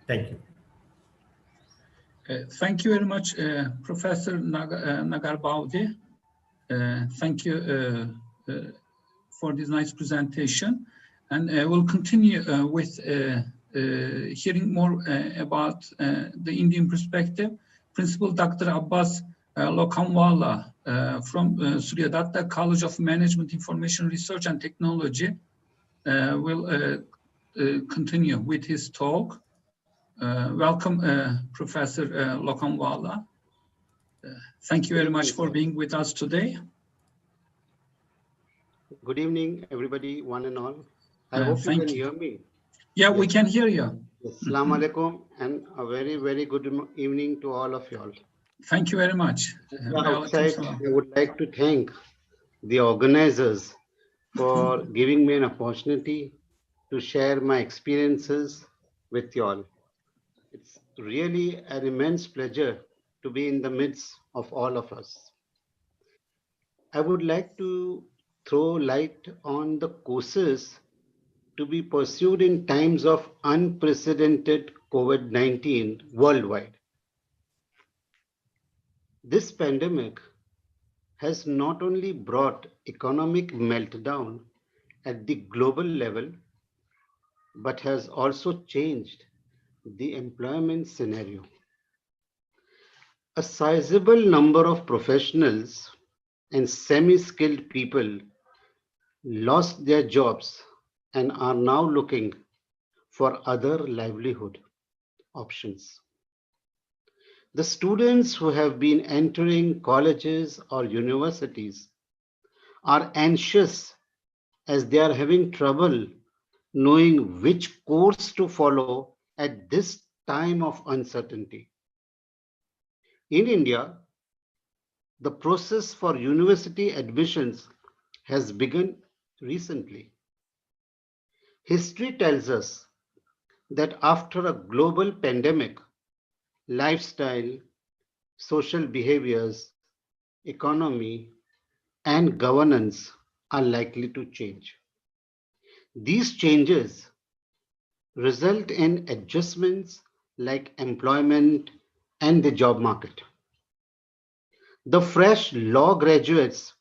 Thank you. Thank you very much, Professor Nagarbaudi. Thank you for this nice presentation. And we'll continue with hearing more about the Indian perspective. Principal Dr. Abbas Lokhamwala from Surya Datta College of Management, Information Research and Technology will continue with his talk. Welcome, Professor Lokhamwala. Thank you very much for being with us today. Good evening, everybody, one and all. I hope you can hear me. Yeah, we can hear you. Assalamu alaikum, and a very, very good evening to all of you all. Thank you very much. Outside, I would like to thank the organizers for giving me an opportunity to share my experiences with you all. It's really an immense pleasure to be in the midst of all of us. I would like to throw light on the courses to be pursued in times of unprecedented COVID-19 worldwide. This pandemic has not only brought economic meltdown at the global level, but has also changed the employment scenario. A sizable number of professionals and semi-skilled people lost their jobs and are now looking for other livelihood options. The students who have been entering colleges or universities are anxious as they are having trouble knowing which course to follow at this time of uncertainty. In India, the process for university admissions has begun recently. History tells us that after a global pandemic, lifestyle, social behaviors, economy, and governance are likely to change. These changes result in adjustments like employment and the job market. The fresh law graduates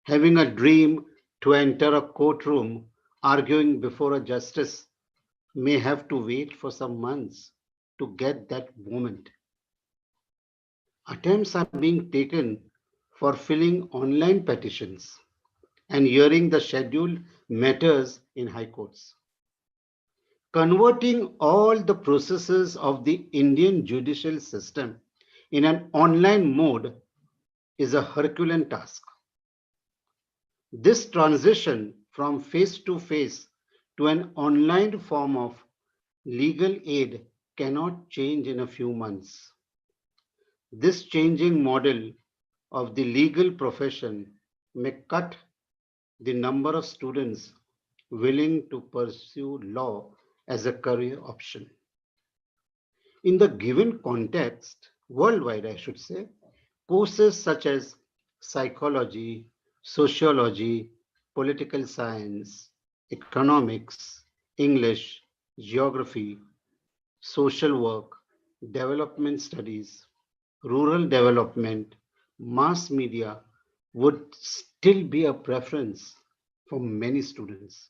having a dream to enter a courtroom arguing before a justice may have to wait for some months to get that moment. Attempts are being taken for filling online petitions and hearing the scheduled matters in high courts. Converting all the processes of the Indian judicial system in an online mode is a Herculean task. This transition from face-to-face to an online form of legal aid cannot change in a few months. This changing model of the legal profession may cut the number of students willing to pursue law as a career option. In the given context, worldwide I should say, courses such as psychology, sociology, political science, economics, English, geography, social work, development studies, rural development, mass media would still be a preference for many students.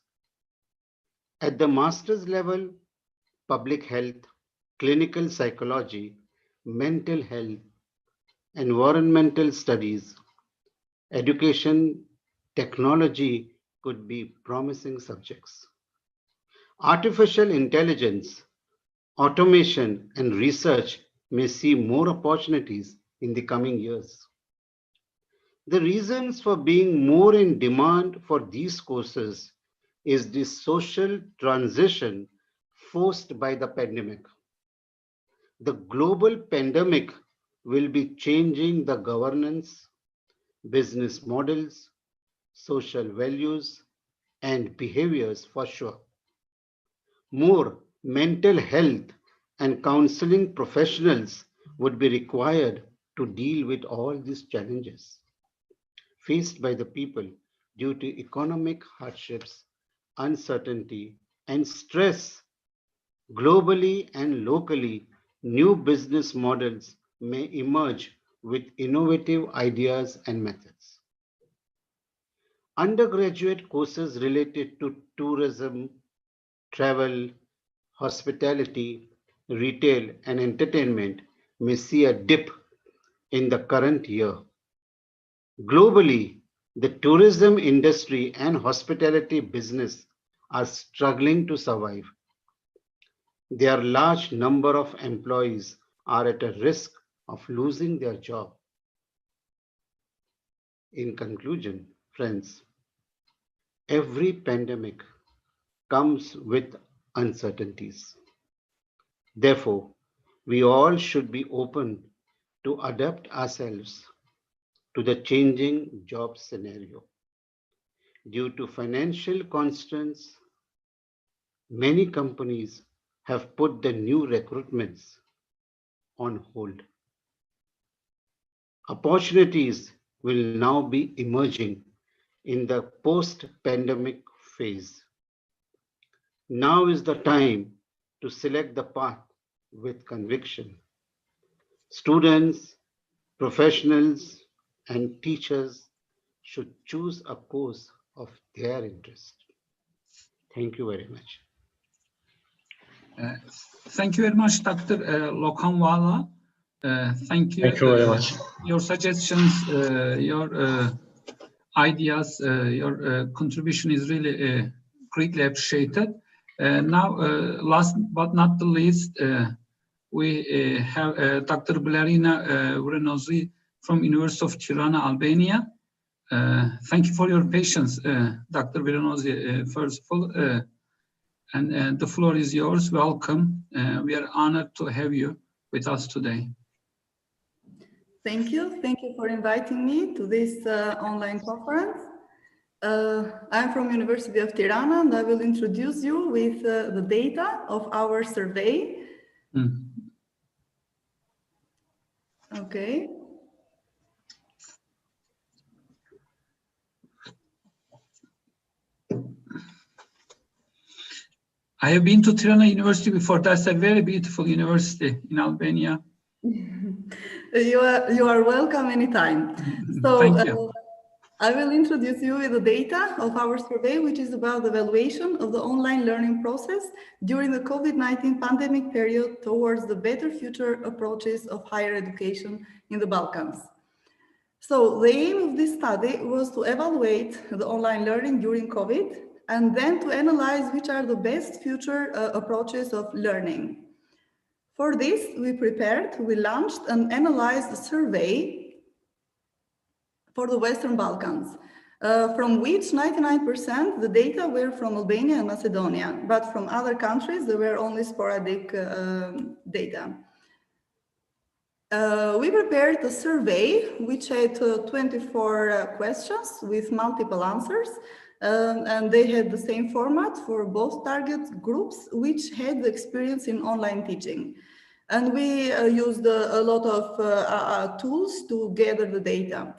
At the master's level, public health, clinical psychology, mental health, environmental studies, education, technology could be promising subjects. Artificial intelligence, automation, and research may see more opportunities in the coming years. The reasons for being more in demand for these courses is the social transition forced by the pandemic. The global pandemic will be changing the governance, business models, social values, and behaviors for sure. More mental health and counseling professionals would be required to deal with all these challenges faced by the people due to economic hardships, uncertainty, and stress globally and locally new business models may emerge with innovative ideas and methods. Undergraduate courses related to tourism, travel, hospitality, retail, and entertainment may see a dip in the current year. Globally, the tourism industry and hospitality business are struggling to survive. Their large number of employees are at a risk of losing their job. In conclusion, friends, every pandemic comes with uncertainties. Therefore, we all should be open to adapt ourselves to the changing job scenario. Due to financial constraints, many companies have put the new recruitments on hold. Opportunities will now be emerging in the post-pandemic phase. Now is the time to select the path with conviction. Students, professionals, and teachers should choose a course of their interest. Thank you very much. Thank you very much, Dr. Lokhanwala. Thank you. Thank you very much. Your suggestions, your ideas, your contribution is really greatly appreciated. Now, last but not the least, we have Dr. Blerina Vrenozi from University of Tirana, Albania. Thank you for your patience, Dr. Vrenozi, first of all. And the floor is yours. Welcome. We are honored to have you with us today. Thank you. Thank you for inviting me to this online conference. I'm from University of Tirana, and I will introduce you with the data of our survey. Okay. I have been to Tirana University before. That's a very beautiful university in Albania. You are welcome anytime. So Thank you. I will introduce you with the data of our survey, which is about the evaluation of the online learning process during the COVID-19 pandemic period towards the better future approaches of higher education in the Balkans. So the aim of this study was to evaluate the online learning during COVID and then to analyze which are the best future approaches of learning. For this, we launched and analyzed a survey for the Western Balkans, from which 99% the data were from Albania and Macedonia, but from other countries there were only sporadic data. We prepared a survey which had 24 questions with multiple answers, and they had the same format for both target groups which had the experience in online teaching. And we used a lot of tools to gather the data.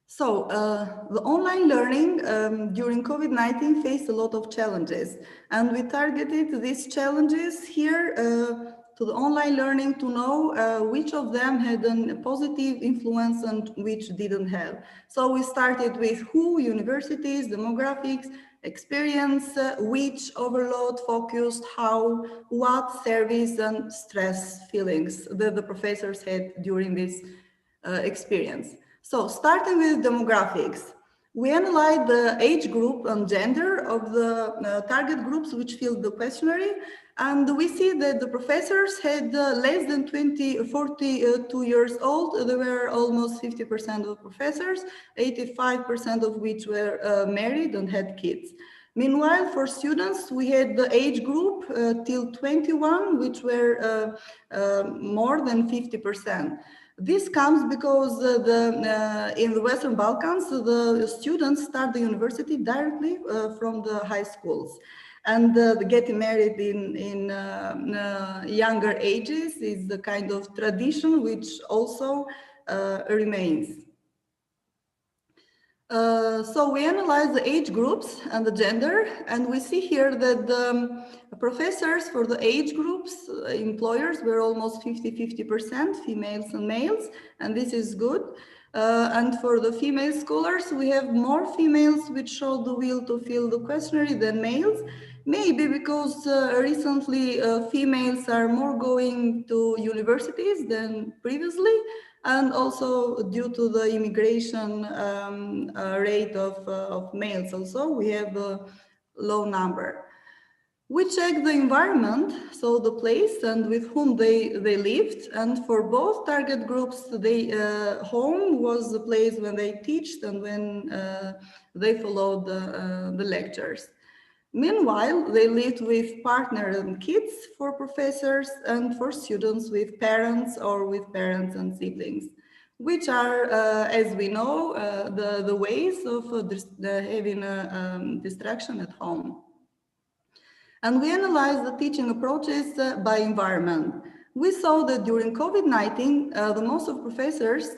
So the online learning during COVID-19 faced a lot of challenges, and we targeted these challenges here to the online learning to know which of them had a positive influence and which didn't have. So we started with who, universities, demographics, experience, which overload, focused, how, what, service, and stress feelings that the professors had during this experience. So starting with demographics, we analyzed the age group and gender of the target groups which filled the questionnaire, and we see that the professors had less than 42 years old. There were almost 50% of professors, 85% of which were married and had kids. Meanwhile, for students, we had the age group till 21, which were more than 50%. This comes because in the Western Balkans, the students start the university directly from the high schools. And getting married in younger ages is the kind of tradition which also remains. So we analyze the age groups and the gender, and we see here that the professors for the age groups, employers were almost 50-50%, females and males, and this is good. And for the female scholars, we have more females which show the will to fill the questionnaire than males, maybe because recently females are more going to universities than previously, and also due to the immigration rate of males also, we have a low number. We check the environment, so the place and with whom they lived, and for both target groups, home was the place when they taught and when they followed the lectures. Meanwhile, they lived with partners and kids for professors and for students with parents or with parents and siblings, which are, as we know, the ways of having a distraction at home. And we analyzed the teaching approaches by environment. We saw that during COVID-19, the most of professors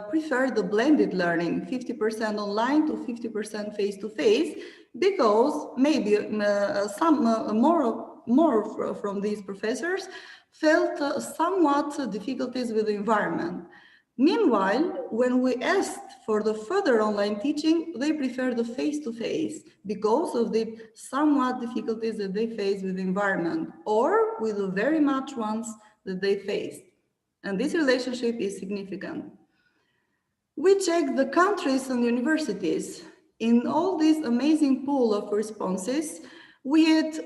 preferred the blended learning, 50% online to 50% face-to-face, because maybe some more from these professors felt somewhat difficulties with the environment. Meanwhile, when we asked for the further online teaching, they prefer the face-to-face because of the somewhat difficulties that they face with the environment or with the very much ones that they faced. And this relationship is significant. We checked the countries and universities. In all this amazing pool of responses, we had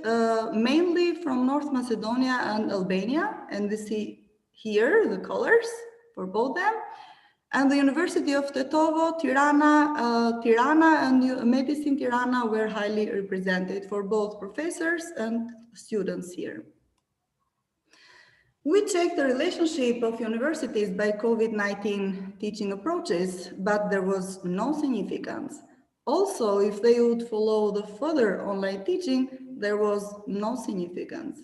mainly from North Macedonia and Albania, and we see here the colors for both them, and the University of Tetovo, Tirana and Medicine Tirana were highly represented for both professors and students here. We checked the relationship of universities by COVID-19 teaching approaches, but there was no significance. Also, if they would follow the further online teaching, there was no significance.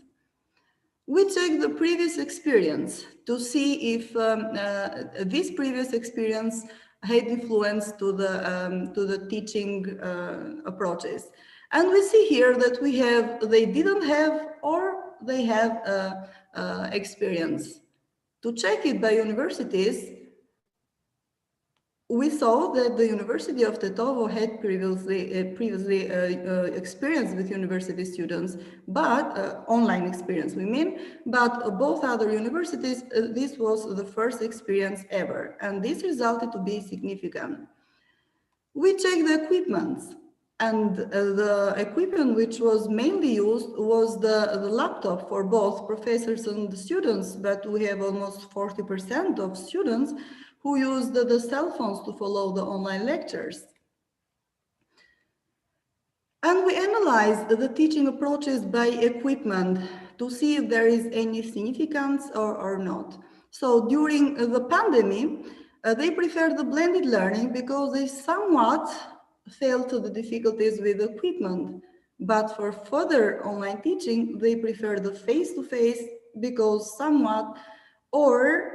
We checked the previous experience to see if this previous experience had influence to the teaching approaches. And we see here that they didn't have or they have experience. To check it by universities, we saw that the University of Tetovo had previously experience with university students, but online experience, we mean, but both other universities, this was the first experience ever, and this resulted to be significant. We checked the equipment, and the equipment which was mainly used was the laptop for both professors and the students, but we have almost 40% of students who used the cell phones to follow the online lectures. And we analyzed the teaching approaches by equipment to see if there is any significance or not. So during the pandemic, they preferred the blended learning because they somewhat felt the difficulties with equipment. But for further online teaching, they prefer the face-to-face because somewhat or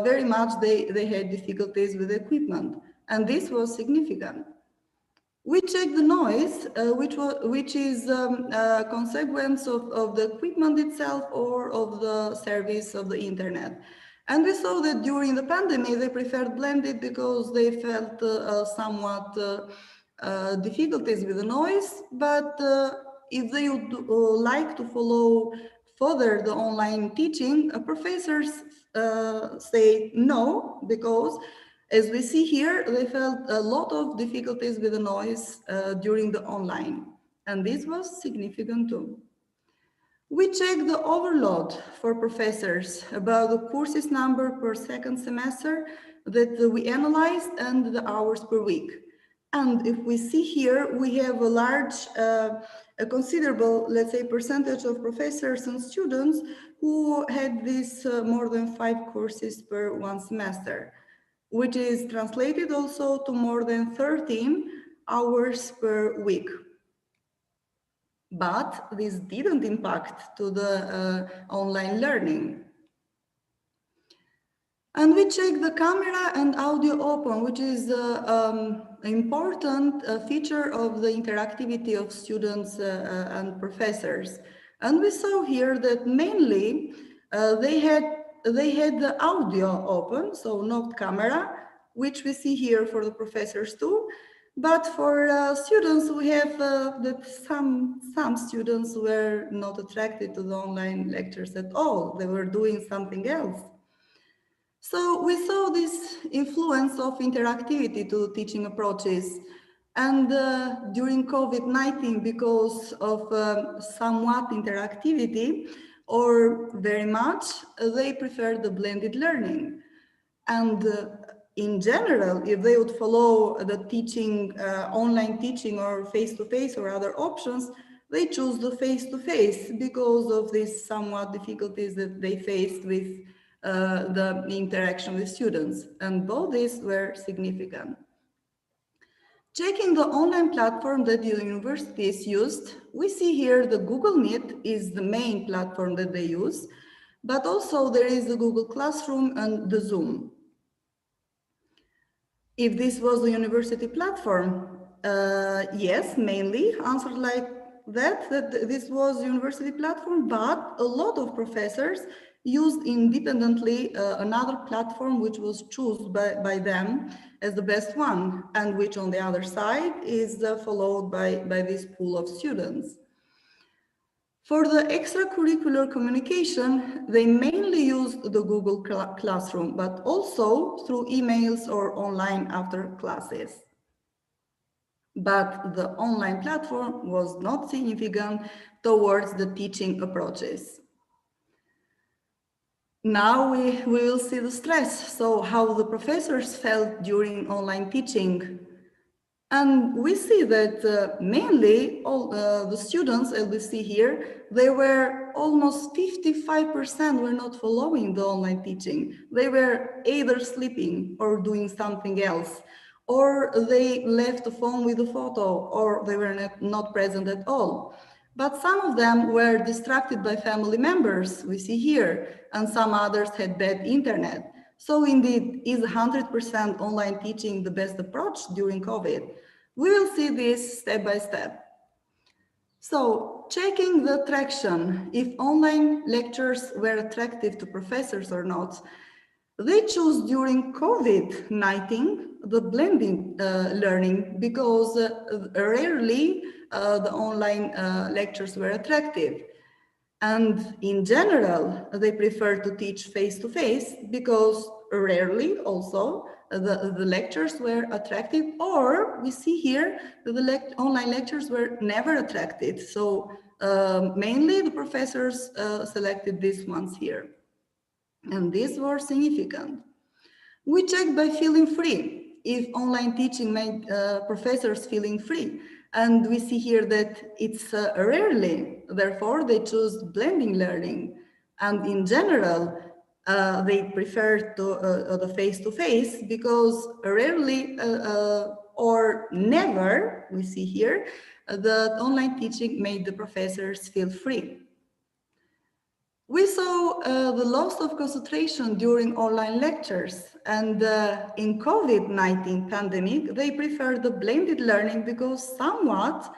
very much they had difficulties with equipment, and this was significant. We checked the noise, which is a consequence of the equipment itself or of the service of the internet. And we saw that during the pandemic, they preferred blended because they felt somewhat difficulties with the noise, but if they would like to follow further the online teaching, professors say no, because as we see here, they felt a lot of difficulties with the noise during the online, and this was significant too. We checked the overload for professors about the courses number per second semester that we analyzed and the hours per week. And if we see here, we have a large, a considerable, let's say, percentage of professors and students who had this more than 5 courses per one semester, which is translated also to more than 13 hours per week. But this didn't impact to the online learning. And we check the camera and audio open, which is an important feature of the interactivity of students and professors. And we saw here that mainly they had the audio open, so not camera, which we see here for the professors too. But for students, we have that some students were not attracted to the online lectures at all. They were doing something else. So we saw this influence of interactivity to teaching approaches. And during COVID-19, because of somewhat interactivity or very much, they preferred the blended learning. And in general, if they would follow the teaching, online teaching or face-to-face or other options, they choose the face-to-face because of these somewhat difficulties that they faced with the interaction with students. And both these were significant. Checking the online platform that the universities used, we see here the Google Meet is the main platform that they use, but also there is the Google Classroom and the Zoom. If this was the university platform, yes, mainly answered like that this was university platform, but a lot of professors used independently another platform which was chosen by them as the best one, and which on the other side is followed by this pool of students. For the extracurricular communication, they mainly used the Google Classroom, but also through emails or online after classes. But the online platform was not significant towards the teaching approaches. Now we will see the stress, so how the professors felt during online teaching. And we see that mainly all the students, as we see here, they were almost 55% were not following the online teaching. They were either sleeping or doing something else, or they left the phone with a photo, or they were not present at all. But some of them were distracted by family members, we see here, and some others had bad internet. So indeed, is 100% online teaching the best approach during COVID? We will see this step by step. So checking the traction, if online lectures were attractive to professors or not, they chose during COVID-19 the blending learning because rarely the online lectures were attractive. And in general, they prefer to teach face-to-face because rarely also the lectures were attractive, or we see here that the online lectures were never attractive. So mainly the professors selected these ones here. And these were significant. We checked by feeling free, if online teaching made professors feeling free. And we see here that it's rarely, therefore they choose blending learning. And in general, they prefer to the face-to-face because rarely or never, we see here, the online teaching made the professors feel free. We saw the loss of concentration during online lectures, and in COVID-19 pandemic, they preferred the blended learning because somewhat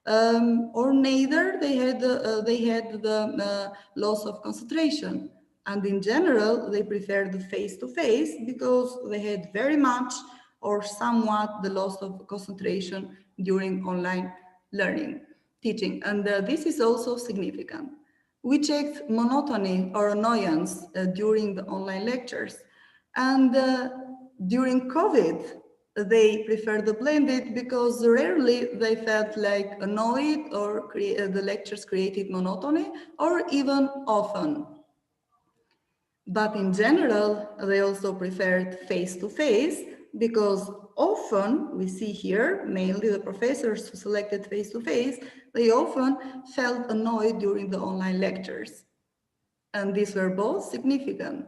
or neither they had the loss of concentration. And in general, they preferred the face-to-face because they had very much or somewhat the loss of concentration during online learning, teaching. And this is also significant. We checked monotony or annoyance during the online lectures. And during COVID, they preferred the blended because rarely they felt like annoyed or the lectures created monotony, or even often. But in general, they also preferred face-to-face because often we see here, mainly the professors who selected face-to-face, they often felt annoyed during the online lectures. And these were both significant.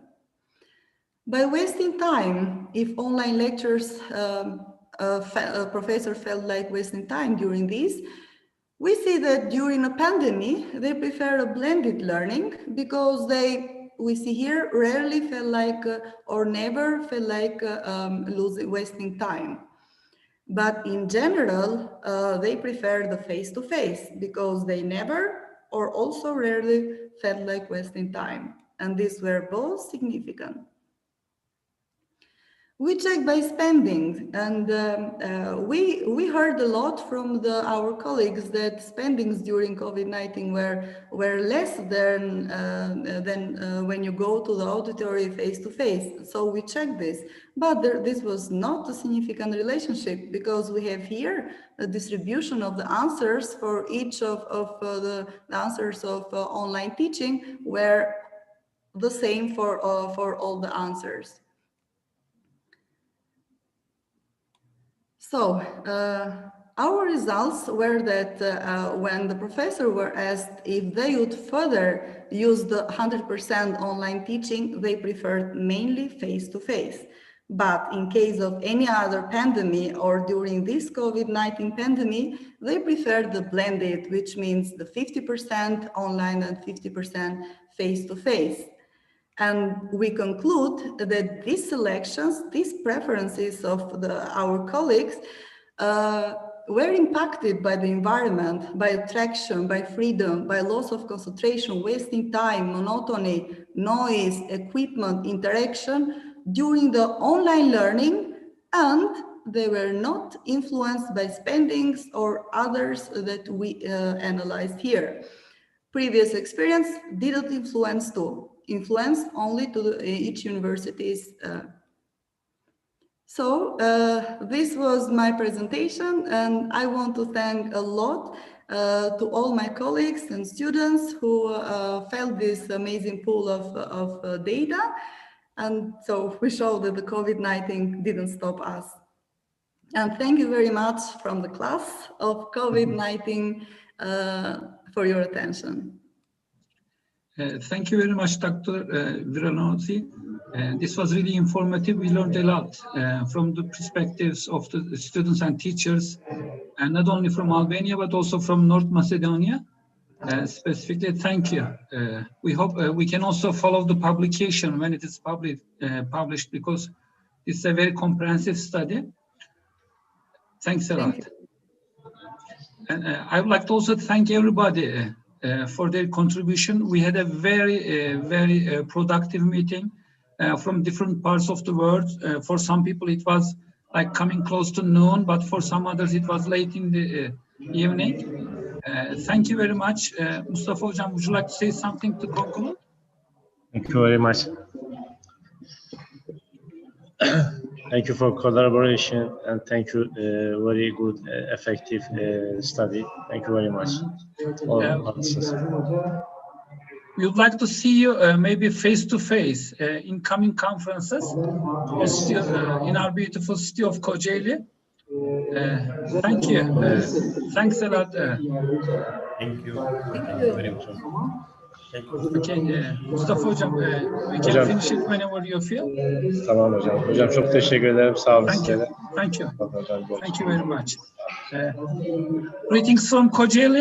By wasting time, if online lectures, a professor felt like wasting time during these, we see that during a pandemic, they prefer a blended learning because they we see here rarely felt like or never felt like wasting time. But in general, they prefer the face-to-face because they never or also rarely felt like wasting time. And these were both significant. We check by spending, and we heard a lot from our colleagues that spendings during COVID-19 were less than when you go to the auditory face-to-face. So we checked this, but this was not a significant relationship because we have here a distribution of the answers for each of the answers of online teaching were the same for all the answers. So our results were that when the professors were asked if they would further use the 100% online teaching, they preferred mainly face-to-face. But in case of any other pandemic or during this COVID-19 pandemic, they preferred the blended, which means the 50% online and 50% face-to-face. And we conclude that these selections, these preferences of our colleagues were impacted by the environment, by attraction, by freedom, by loss of concentration, wasting time, monotony, noise, equipment, interaction during the online learning, and they were not influenced by spendings or others that we analyzed here. Previous experience didn't influence only to each university's. So this was my presentation, and I want to thank a lot to all my colleagues and students who felt this amazing pool of data. And so we show that the COVID-19 didn't stop us. And thank you very much from the class of COVID-19 for your attention. Thank you very much, Dr. Viranoti. This was really informative. We learned a lot from the perspectives of the students and teachers, and not only from Albania, but also from North Macedonia. Specifically, thank you. We hope we can also follow the publication when it is published, because it's a very comprehensive study. Thanks a lot. And I would like to also thank everybody for their contribution. We had a very productive meeting from different parts of the world. For some people, it was like coming close to noon, but for some others, it was late in the evening. Thank you very much. Mustafa Hocam, would you like to say something to conclude? Thank you very much. Thank you for collaboration, and thank you, very good, effective study. Thank you very much. We would like to see you maybe face-to-face in coming conferences in our beautiful city of Kocaeli. Thank you. Thanks a lot. Thank you. Thank you very much. Okay, Mustafa Hocam, we can finish it whenever you feel. Tamam hocam. Hocam çok teşekkür ederim. Sağ olun size de. Thank you. Thank you very much. Greetings from Kocaeli.